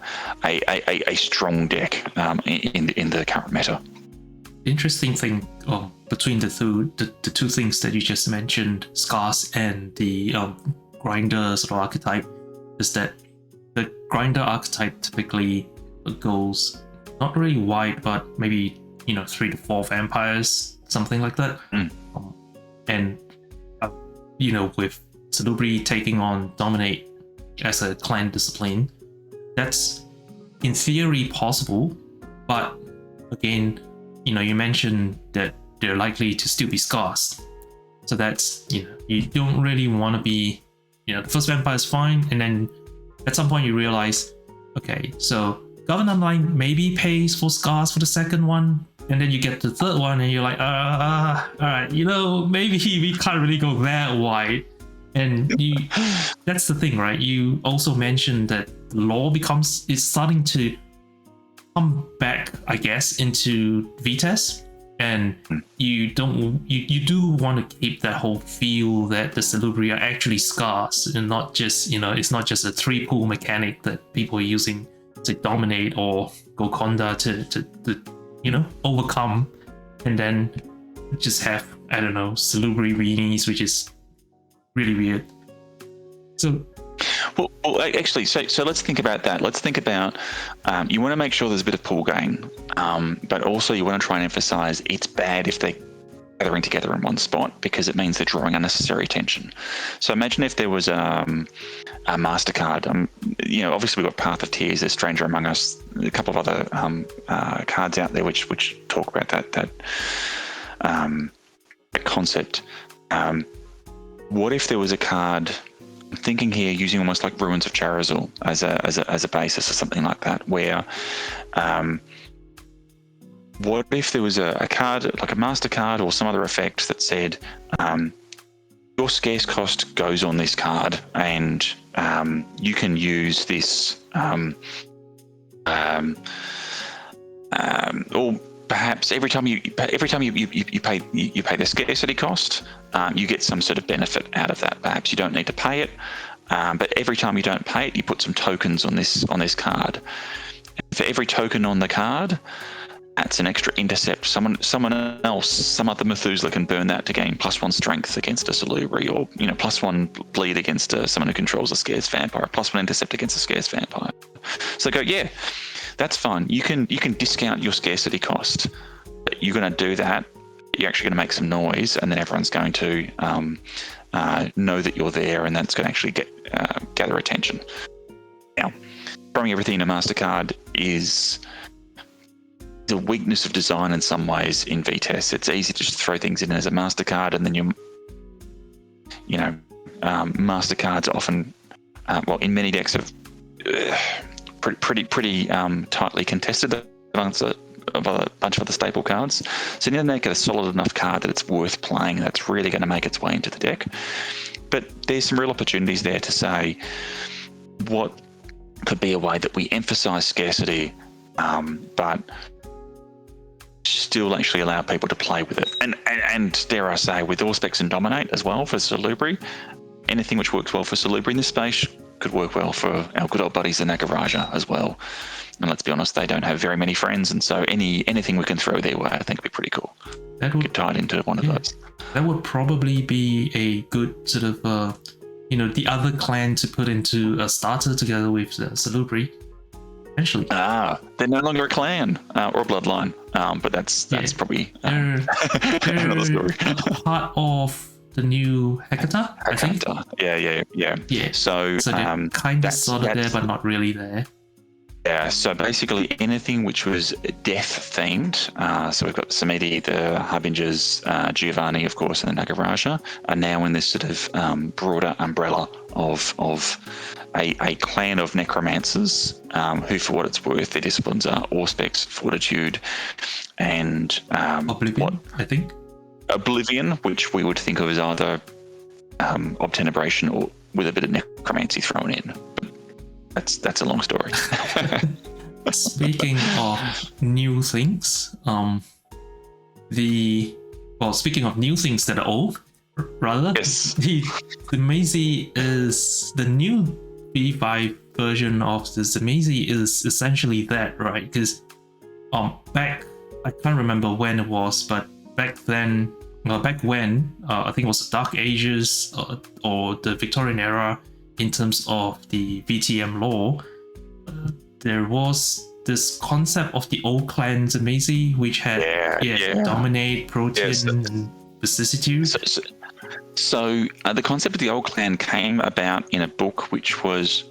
strong deck in the current meta. The interesting thing between the two things that you just mentioned, Scars and the grinder sort of archetype, is that the grinder archetype typically goes not really wide, but maybe 3 to 4 vampires, something like that. And with Salubri taking on Dominate as a clan discipline, that's in theory possible, but again, you mentioned that they're likely to still be Scars. So that's, you don't really want to be, the first vampire is fine, and then at some point you realize, okay, so Governor Line maybe pays for Scars for the second one, and then you get the third one and you're like, all right, maybe we can't really go that wide. And that's the thing, right? You also mentioned that lore is starting to come back, I guess, into VtES, and you do want to keep that whole feel that the Salubri are actually Scars and not just, it's not just a 3-pool mechanic that people are using to dominate or Golconda to overcome, and then just have, I don't know, Salubri weenies, which is really weird. So Well, actually, so let's think about that. Let's think about you want to make sure there's a bit of pool game, but also you want to try and emphasize it's bad if they're gathering together in one spot, because it means they're drawing unnecessary attention. So imagine if there was a MasterCard. Obviously we've got Path of Tears, there's Stranger Among Us, a couple of other cards out there which talk about that concept. What if there was a card? I'm thinking here using almost like Ruins of Charizal as a basis or something like that, where what if there was a card like a MasterCard or some other effect that said your scarce cost goes on this card, and you can use this or perhaps every time you pay the scarcity cost, you get some sort of benefit out of that. Perhaps you don't need to pay it, but every time you don't pay it, you put some tokens on this card. For every token on the card, that's an extra intercept. Someone else, some other Methuselah can burn that to gain +1 strength against a Salubri, or +1 bleed against someone who controls a scarce vampire, +1 intercept against a scarce vampire. So go, yeah, that's fine. You can discount your scarcity cost. But you're going to do that. You're actually going to make some noise, and then everyone's going to know that you're there, and that's going to actually gather attention. Now, throwing everything in a MasterCard is the weakness of design in some ways in VtES. It's easy to just throw things in as a MasterCard, and then MasterCards are often, in many decks have pretty tightly contested amongst a bunch of other staple cards. So you need to make it a solid enough card that it's worth playing, that's really going to make its way into the deck. But there's some real opportunities there to say what could be a way that we emphasize scarcity, but still actually allow people to play with it. And dare I say, with Auspex and Dominate as well for Salubri, anything which works well for Salubri in this space could work well for our good old buddies the Nagaraja as well. And let's be honest, they don't have very many friends, and so anything we can throw their way, I think would be pretty cool. That would get tied into one of those. That would probably be a good sort of, the other clan to put into a starter together with Salubri. Eventually. They're no longer a clan or a bloodline, but that's probably another story. Part of the new Hecata, I think. Yeah. So they're kind of sort of there, but not really there. Yeah, so basically anything which was death themed, so we've got Samedi, the Harbingers, Giovanni, of course, and the Nagaraja, are now in this sort of broader umbrella of a clan of necromancers who, for what it's worth, their disciplines are Auspex, Fortitude, and Oblivion, I think. Oblivion, which we would think of as either Obtenebration or with a bit of necromancy thrown in. That's a long story. Speaking of new things, speaking of new things that are old, rather, yes, the Tzimisce is the new V5 version of the Tzimisce is essentially that, right? Because back, I can't remember when it was, but back when I think it was the Dark Ages or the Victorian era. In terms of the VTM law, there was this concept of the old clan Tzimisce, which had Dominate, Protean, and Vicissitude. So the concept of the old clan came about in a book which was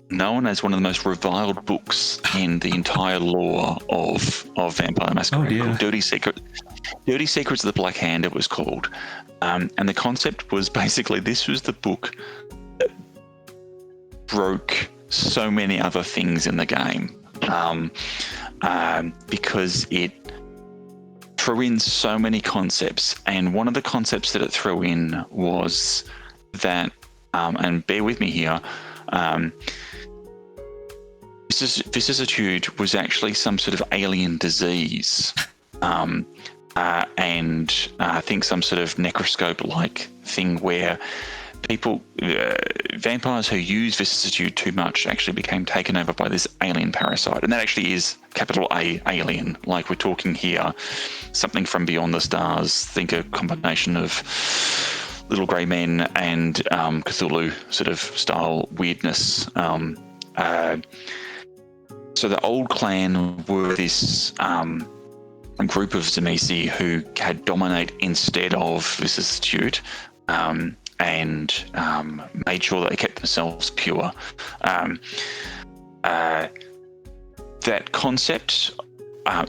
known as one of the most reviled books in the entire lore of Vampire Masquerade, called Dirty Secrets of the Black Hand, it was called. And the concept was basically, this was the book that broke so many other things in the game, because it threw in so many concepts, and one of the concepts that it threw in was that, and bear with me here, vicissitude was actually some sort of alien disease, and I think some sort of necroscope-like thing where people, vampires who use vicissitude too much actually became taken over by this alien parasite. And that actually is capital A, alien. Like we're talking here, something from beyond the stars. Think a combination of little grey men and Cthulhu sort of style weirdness. So the old clan were this group of Tzimisce who had Dominate instead of vicissitude. And made sure that they kept themselves pure. That concept,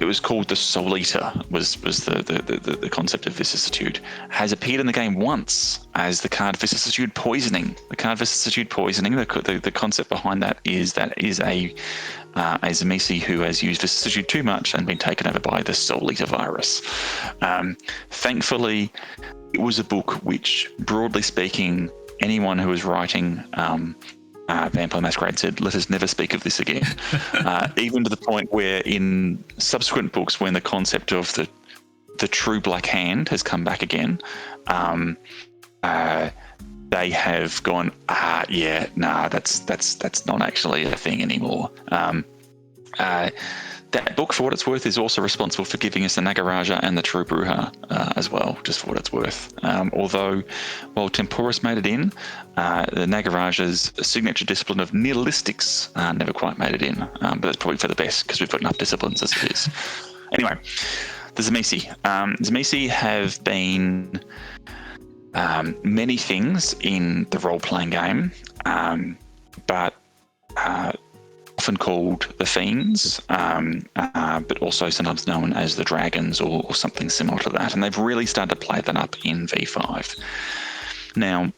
it was called the Soul Eater, was the concept of vicissitude, has appeared in the game once as the card Vicissitude Poisoning. The card Vicissitude Poisoning, the concept behind that is a Tzimisce who has used vicissitude too much and been taken over by the Soul Eater virus. Thankfully, it was a book which, broadly speaking, anyone who was writing Vampire Masquerade said, let us never speak of this again. Even to the point where in subsequent books, when the concept of the true Black Hand has come back again, they have gone, that's not actually a thing anymore. That book, for what it's worth, is also responsible for giving us the Nagaraja and the True Bruja as well, just for what it's worth. Although, while Temporis made it in, the Nagaraja's signature discipline of Nihilistics never quite made it in. But that's probably for the best, because we've got enough disciplines as it is. Anyway, the Tzimisce. Tzimisce have been many things in the role-playing game, but often called the Fiends, but also sometimes known as the Dragons or something similar to that. And they've really started to play that up in V5. Now,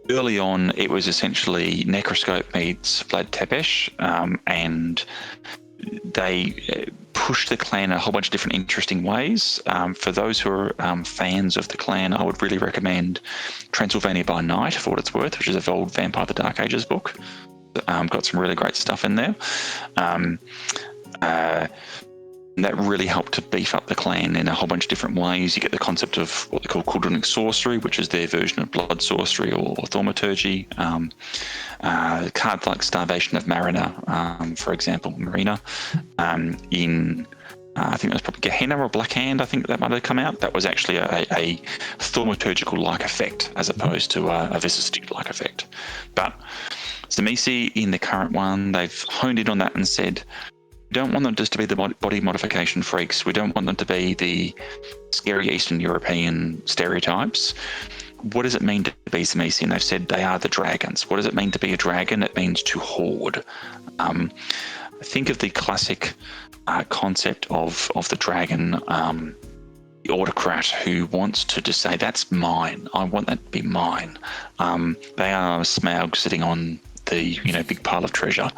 early on, it was essentially Necroscope meets Vlad Tepes, and they pushed the clan in a whole bunch of different interesting ways. For those who are fans of the clan, I would really recommend Transylvania by Night, for what it's worth, which is a old Vampire the Dark Ages book. Got some really great stuff in there. that really helped to beef up the clan in a whole bunch of different ways. You get the concept of what they call Kuldronic sorcery, which is their version of blood sorcery or thaumaturgy. Cards like Starvation of Marina, for example, Marina, in I think that's probably Gehenna or Black Hand. I think that might have come out. That was actually a thaumaturgical-like effect as opposed to a vicissitude-like effect. But Tzimisce, in the current one, they've honed in on that and said, we don't want them just to be the body modification freaks. We don't want them to be the scary Eastern European stereotypes. What does it mean to be Tzimisce? And they've said they are the dragons. What does it mean to be a dragon? It means to hoard. Think of the classic concept of the dragon, the autocrat who wants to just say, that's mine. I want that to be mine. They are Smaug sitting on the big pile of treasure.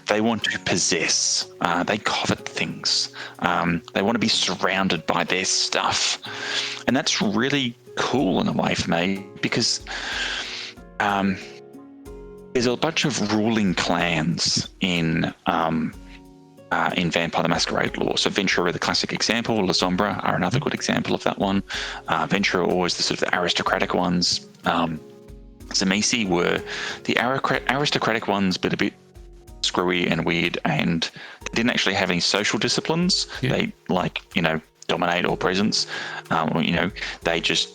They want to possess. They covet things. They want to be surrounded by their stuff, and that's really cool in a way for me, because there's a bunch of ruling clans in Vampire the Masquerade lore. So Ventrue, the classic example, La Sombra are another good example of that one. Ventrue are always the sort of the aristocratic ones. Tzimisce were the aristocratic ones, but a bit screwy and weird, and they didn't actually have any social disciplines. They dominate or presence. They just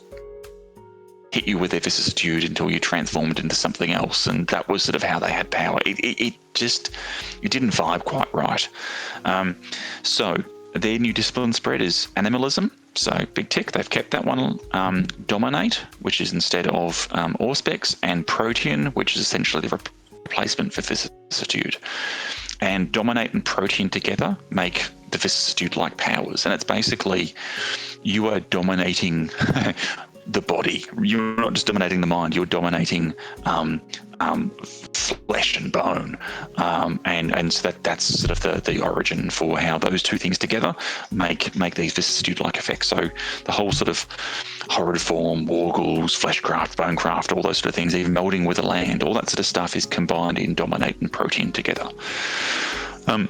hit you with their vicissitude until you transformed into something else, and that was sort of how they had power. It didn't vibe quite right. So their new discipline spread is animalism. So big tick, they've kept that one. Dominate, which is instead of Auspex, and Protean, which is essentially the replacement for vicissitude. And Dominate and Protean together make the vicissitude-like powers, and it's basically you are dominating the body. You're not just dominating the mind, you're dominating flesh and bone, and so that's sort of the origin for how those two things together make these vicissitude-like effects. So the whole sort of horrid form, wargles, fleshcraft, bonecraft, all those sort of things, even melding with the land, all that sort of stuff is combined in Dominate and Protean together. And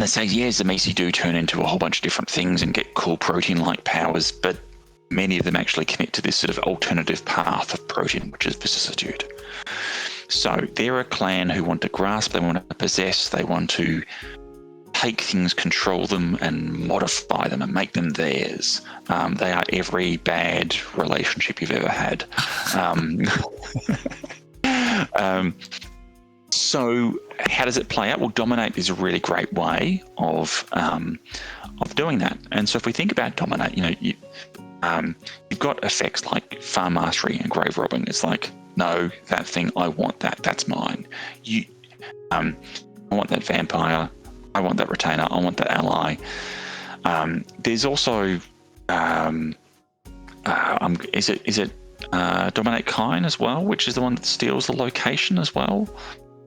they say, Tzimisce do turn into a whole bunch of different things and get cool protein-like powers, but many of them actually commit to this sort of alternative path of Protean, which is vicissitude. So they're a clan who want to grasp, they want to possess, they want to take things, control them, and modify them and make them theirs. They are every bad relationship you've ever had. So how does it play out? Well, Dominate is a really great way of doing that. And so if we think about Dominate, you've got effects like Farm Mastery and Grave Robbing. It's like, no, that thing, I want that. That's mine. I want that vampire. I want that retainer. I want that ally. There's also, is it Dominate Kine as well, which is the one that steals the location as well.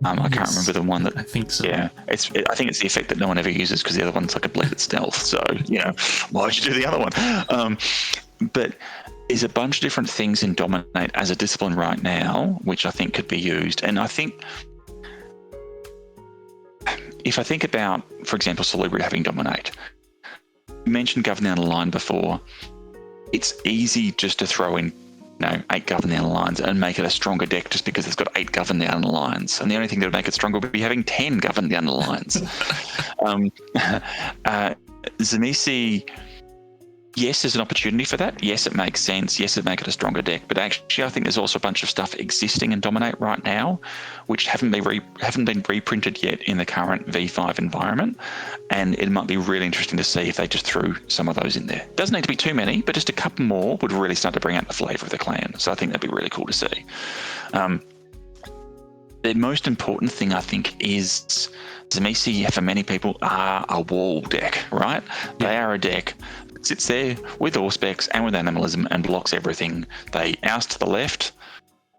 I can't remember the one that. I think so. Yeah, I think it's the effect that no one ever uses because the other one's like a bleeded stealth. So why would you do the other one? But there's a bunch of different things in Dominate as a discipline right now, which I think could be used. And I think if I think about, for example, Salubri having Dominate, you mentioned Govern Down the Line before. It's easy just to throw in 8 Govern Down the Lines and make it a stronger deck just because it's got 8 Govern Down the Lines. And the only thing that would make it stronger would be having 10 Govern Down the Lines. Tzimisce, yes, there's an opportunity for that. Yes, it makes sense. Yes, it'd make it a stronger deck. But actually, I think there's also a bunch of stuff existing in Dominate right now, which haven't been reprinted yet in the current V5 environment. And it might be really interesting to see if they just threw some of those in there. Doesn't need to be too many, but just a couple more would really start to bring out the flavour of the clan. So I think that'd be really cool to see. The most important thing, I think, is Tzimisce, for many people, are a wall deck, right? Yeah. They are a deck that sits there with Auspex and with Animalism and blocks everything. They oust to the left,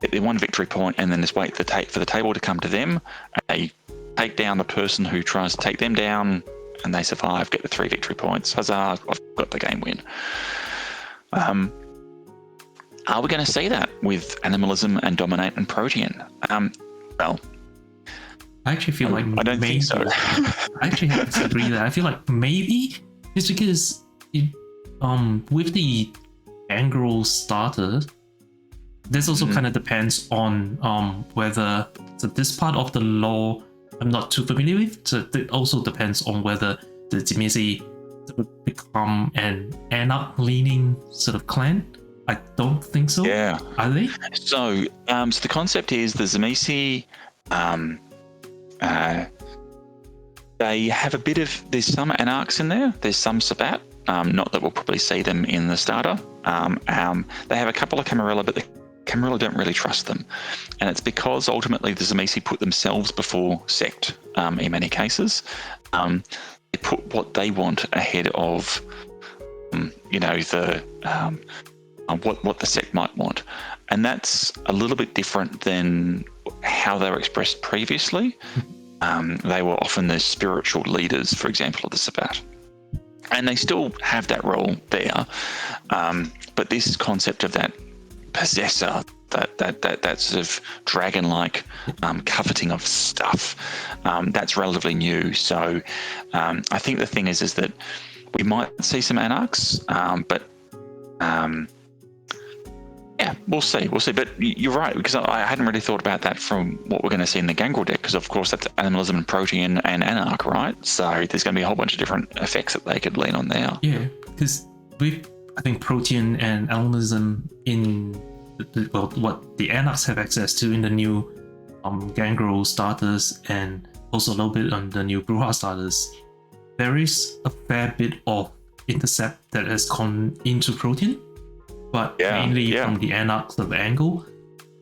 get their 1 victory point, and then just wait for the table to come to them. They take down the person who tries to take them down, and they survive, get the 3 victory points. Huzzah, I've got the game win. Are we going to see that with Animalism and Dominate and Protean? Well, I actually feel like I don't maybe, think so. I actually have to disagree there. I feel like maybe it's because with the Gangrel starter, this also kind of depends on whether this part of the lore I'm not too familiar with. So it also depends on whether the Tzimisce would become an Anarch leaning sort of clan. I don't think so. Yeah. Are they? So the concept is the Tzimisce, they have a bit of, there's some Anarchs in there, there's some Sabbat, not that we'll probably see them in the starter. They have a couple of Camarilla, but the Camarilla don't really trust them. And it's because ultimately the Tzimisce put themselves before sect in many cases. They put what they want ahead of, what the sect might want. And that's a little bit different than how they were expressed previously. They were often the spiritual leaders, for example, of the Sabbat. And they still have that role there. But this concept of that possessor, that sort of dragon-like coveting of stuff, that's relatively new. So I think the thing is that we might see some Anarchs, but yeah, we'll see. But you're right, because I hadn't really thought about that from what we're going to see in the Gangrel deck, because of course that's Animalism and Protean and Anarch, right? So there's going to be a whole bunch of different effects that they could lean on there. Yeah, because with, I think, Protean and Animalism in what the Anarchs have access to in the new Gangrel starters, and also a little bit on the new Bruja starters, there is a fair bit of intercept that has gone into Protean, but mainly from the Anarch sort of angle.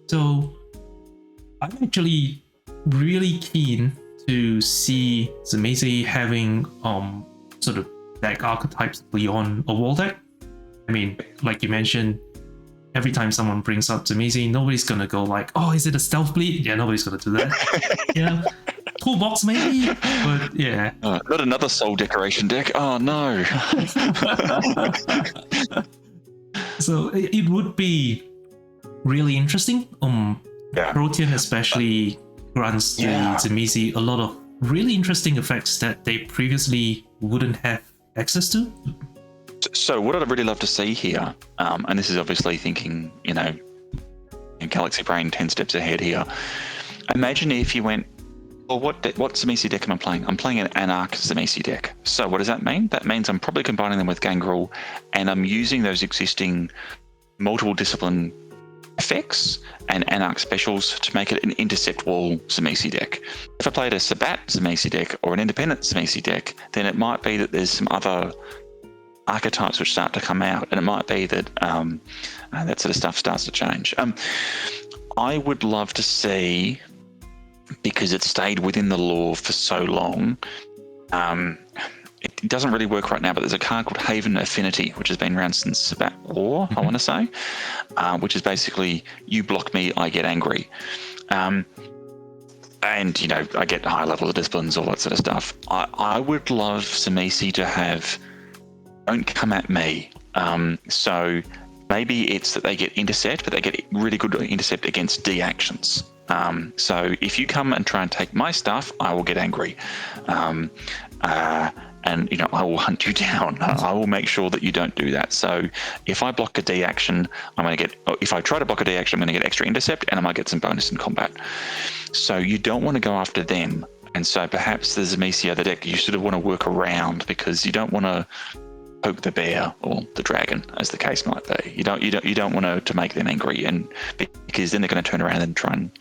So I'm actually really keen to see Tzimisce having sort of deck archetypes beyond a wall deck. I mean, like you mentioned, every time someone brings up Tzimisce, nobody's gonna go like, "Oh, is it a stealth bleed?" Yeah, nobody's gonna do that. Yeah, toolbox maybe, but yeah. Not another soul decoration deck. Oh no. So it would be really interesting. Protean especially grants the Tzimisce a lot of really interesting effects that they previously wouldn't have access to. So what I'd really love to see here, and this is obviously thinking, in Galaxy Brain 10 steps ahead here. Imagine if you went, well, what Tzimisce deck am I playing? I'm playing an Anarch Tzimisce deck. So what does that mean? That means I'm probably combining them with Gangrel, and I'm using those existing multiple discipline effects and Anarch specials to make it an intercept wall Tzimisce deck. If I played a Sabbat Tzimisce deck or an independent Tzimisce deck, then it might be that there's some other archetypes which start to come out, and it might be that that sort of stuff starts to change. I would love to see, because it stayed within the lore for so long, it doesn't really work right now, but there's a card called Haven Affinity, which has been around since Sabbat War, I want to say, which is basically, you block me, I get angry. And, I get high level of disciplines, all that sort of stuff. I would love Tzimisce to have, don't come at me. So maybe it's that they get intercept, but they get really good intercept against D actions. So if you come and try and take my stuff, I will get angry. And I will hunt you down. I will make sure that you don't do that. So if I block a D action, if I try to block a D action, I'm going to get extra intercept, and I might get some bonus in combat. So you don't want to go after them. And so perhaps there's a Tzimisce the deck you sort of want to work around, because you don't want to poke the bear or the dragon, as the case might be. You don't want to make them angry, and because then they're going to turn around and try and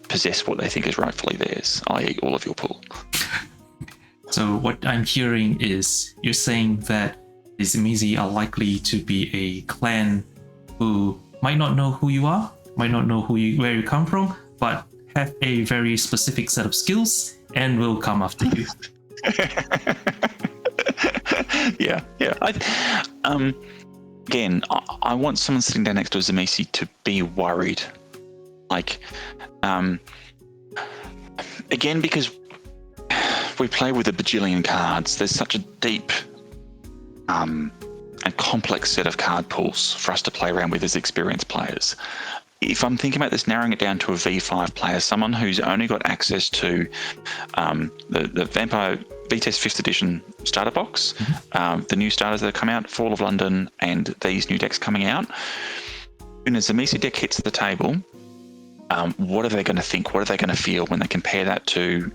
possess what they think is rightfully theirs, i.e. all of your pool. So what I'm hearing is you're saying that the Tzimisce are likely to be a clan who might not know who you are, might not know where you come from, but have a very specific set of skills and will come after you. Yeah. Again, I want someone sitting down next to a Tzimisce to be worried. Again, because we play with a bajillion cards, there's such a deep and complex set of card pools for us to play around with as experienced players. if I'm thinking about this, narrowing it down to a V5 player, someone who's only got access to the Vampire VtES 5th edition starter box, the new starters that have come out, Fall of London, and these new decks coming out. When a Tzimisce deck hits the table, what are they going to think? What are they going to feel when they compare that to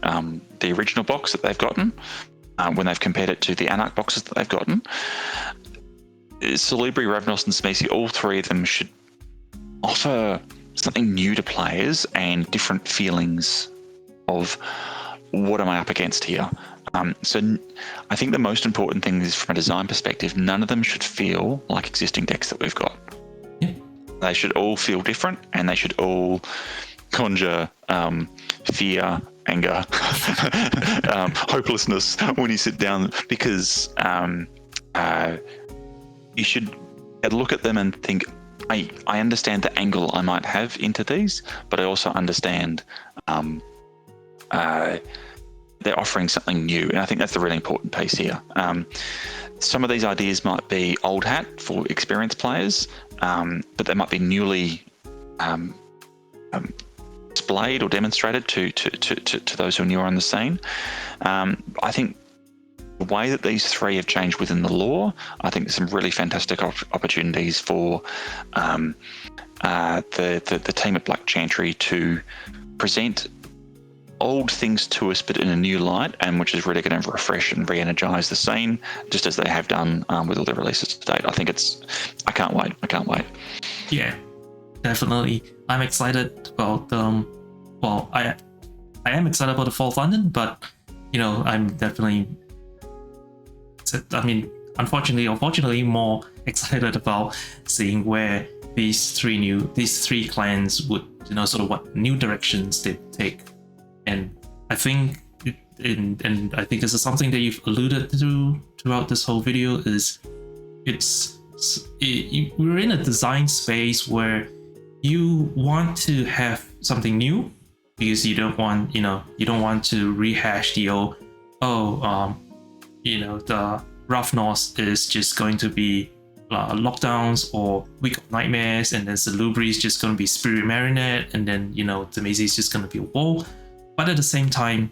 the original box that they've gotten? When they've compared it to the Anarch boxes that they've gotten? Salubri, Ravnos, and Tzimisce, all three of them should offer something new to players and different feelings of what am I up against here. So I think the most important thing is, from a design perspective, none of them should feel like existing decks that we've got. Yeah. They should all feel different, and they should all conjure fear, anger, hopelessness when you sit down, because you should look at them and think, I understand the angle I might have into these, but I also understand they're offering something new. And I think that's the really important piece here. Some of these ideas might be old hat for experienced players, but they might be newly displayed or demonstrated to those who are newer on the scene. I think the way that these three have changed within the lore, I think there's some really fantastic opportunities for the team at Black Chantry to present old things to us, but in a new light, and which is really going to refresh and re-energize the scene, just as they have done with all their releases to date. I think I can't wait. Yeah, definitely. I'm excited about well, I am excited about the Fall of London, but I'm definitely, unfortunately more excited about seeing where these three clans would, sort of what new directions they take. And I think, and I think this is something that you've alluded to throughout this whole video, is we're in a design space where you want to have something new, because you don't want to rehash the old, the Ravnos is just going to be lockdowns or Week of Nightmares, and then Salubri is just going to be Spirit Marinette, and then Tzimisce is just going to be a wall. But at the same time,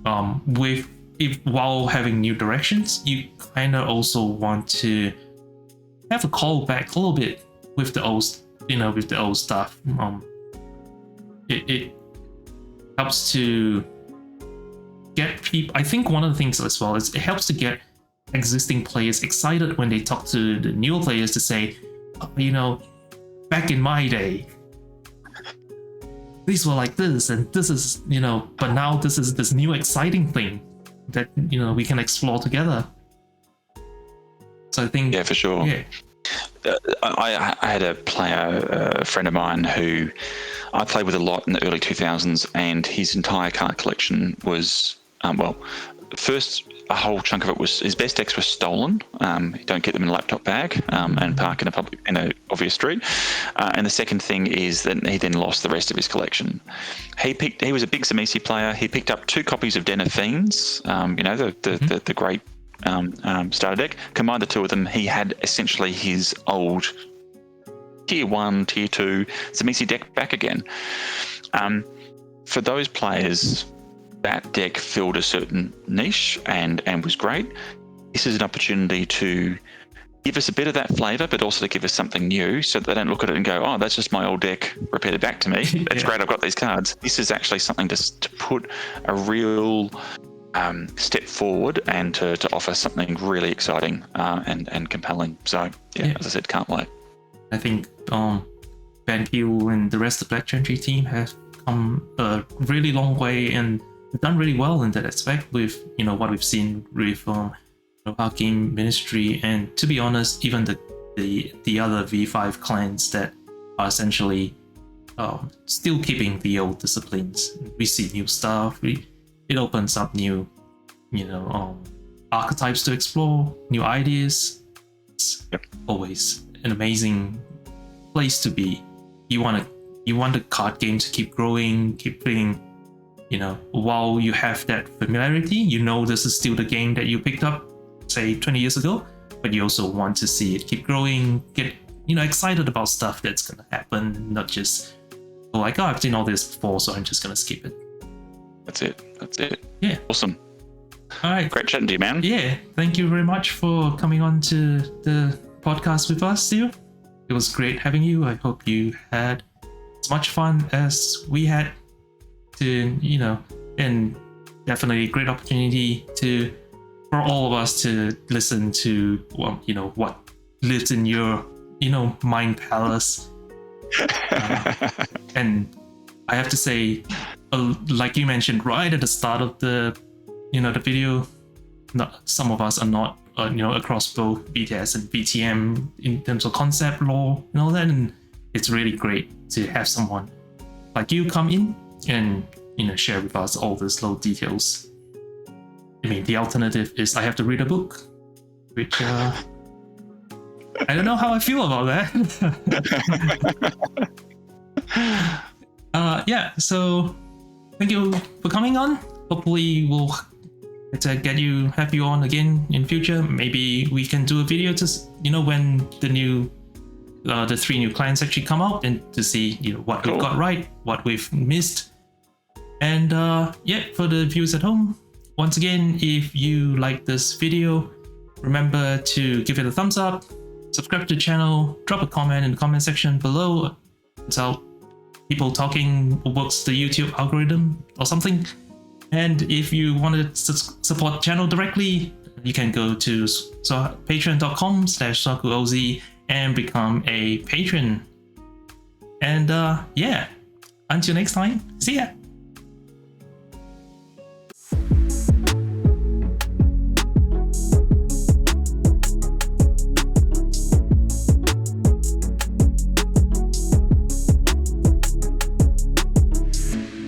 while having new directions, you kind of also want to have a call back a little bit with the old, with the old stuff. It helps to get people. I think one of the things as well is it helps to get existing players excited when they talk to the newer players to say, back in my day, these were like this, and this is, but now this is this new exciting thing that, we can explore together. So I think... Yeah, for sure. Yeah. I had a player, a friend of mine, who I played with a lot in the early 2000s, and his entire card collection was, first, a whole chunk of it was, his best decks were stolen. You don't get them in a laptop bag and park in a obvious street. And the second thing is that he then lost the rest of his collection. He was a big Tzimisce player. He picked up 2 copies of Den of Fiends, the great starter deck. Combined the two of them, he had essentially his old tier 1, tier 2 Tzimisce deck back again. For those players, that deck filled a certain niche and was great. This is an opportunity to give us a bit of that flavour, but also to give us something new, so that they don't look at it and go, oh, that's just my old deck repeated back to me. That's great, I've got these cards. This is actually something to put a real step forward and to offer something really exciting and compelling. So, as I said, can't wait. I think Ben Pugh and the rest of the Black Chantry team have come a really long way, and they've done really well in that aspect with what we've seen with Arcane Ministry, and to be honest, even the other V5 clans that are essentially still keeping the old disciplines. We see new stuff. It opens up new archetypes to explore, new ideas. It's always an amazing place to be. You want the card game to keep growing, keep being, while you have that familiarity, this is still the game that you picked up, say 20 years ago, but you also want to see it keep growing, get excited about stuff that's gonna happen, not just like, oh, I've seen all this before, so I'm just gonna skip it. That's it. Yeah. Awesome. All right. Great chatting to you, man. Yeah. Thank you very much for coming on to the podcast with us, Stu. It was great having you. I hope you had as much fun as we had to, and definitely a great opportunity for all of us to listen to what lives in your mind palace. And I have to say, like you mentioned right at the start of the video, some of us are not across both VtES and VTM in terms of concept, law, and all that, and it's really great to have someone like you come in and share with us all these little details. I mean, the alternative is I have to read a book, which I don't know how I feel about that. Yeah, so thank you for coming on. Hopefully we'll have you on again in future. Maybe we can do a video to when the 3 new clients actually come out, and to see what we've got right, what we've missed. And for the viewers at home, once again, if you like this video, remember to give it a thumbs up, subscribe to the channel, drop a comment in the comment section below. It's how people talking works the YouTube algorithm or something. And if you want to support the channel directly, you can go to patreon.com/SakuOZ and become a patron. And until next time, see ya.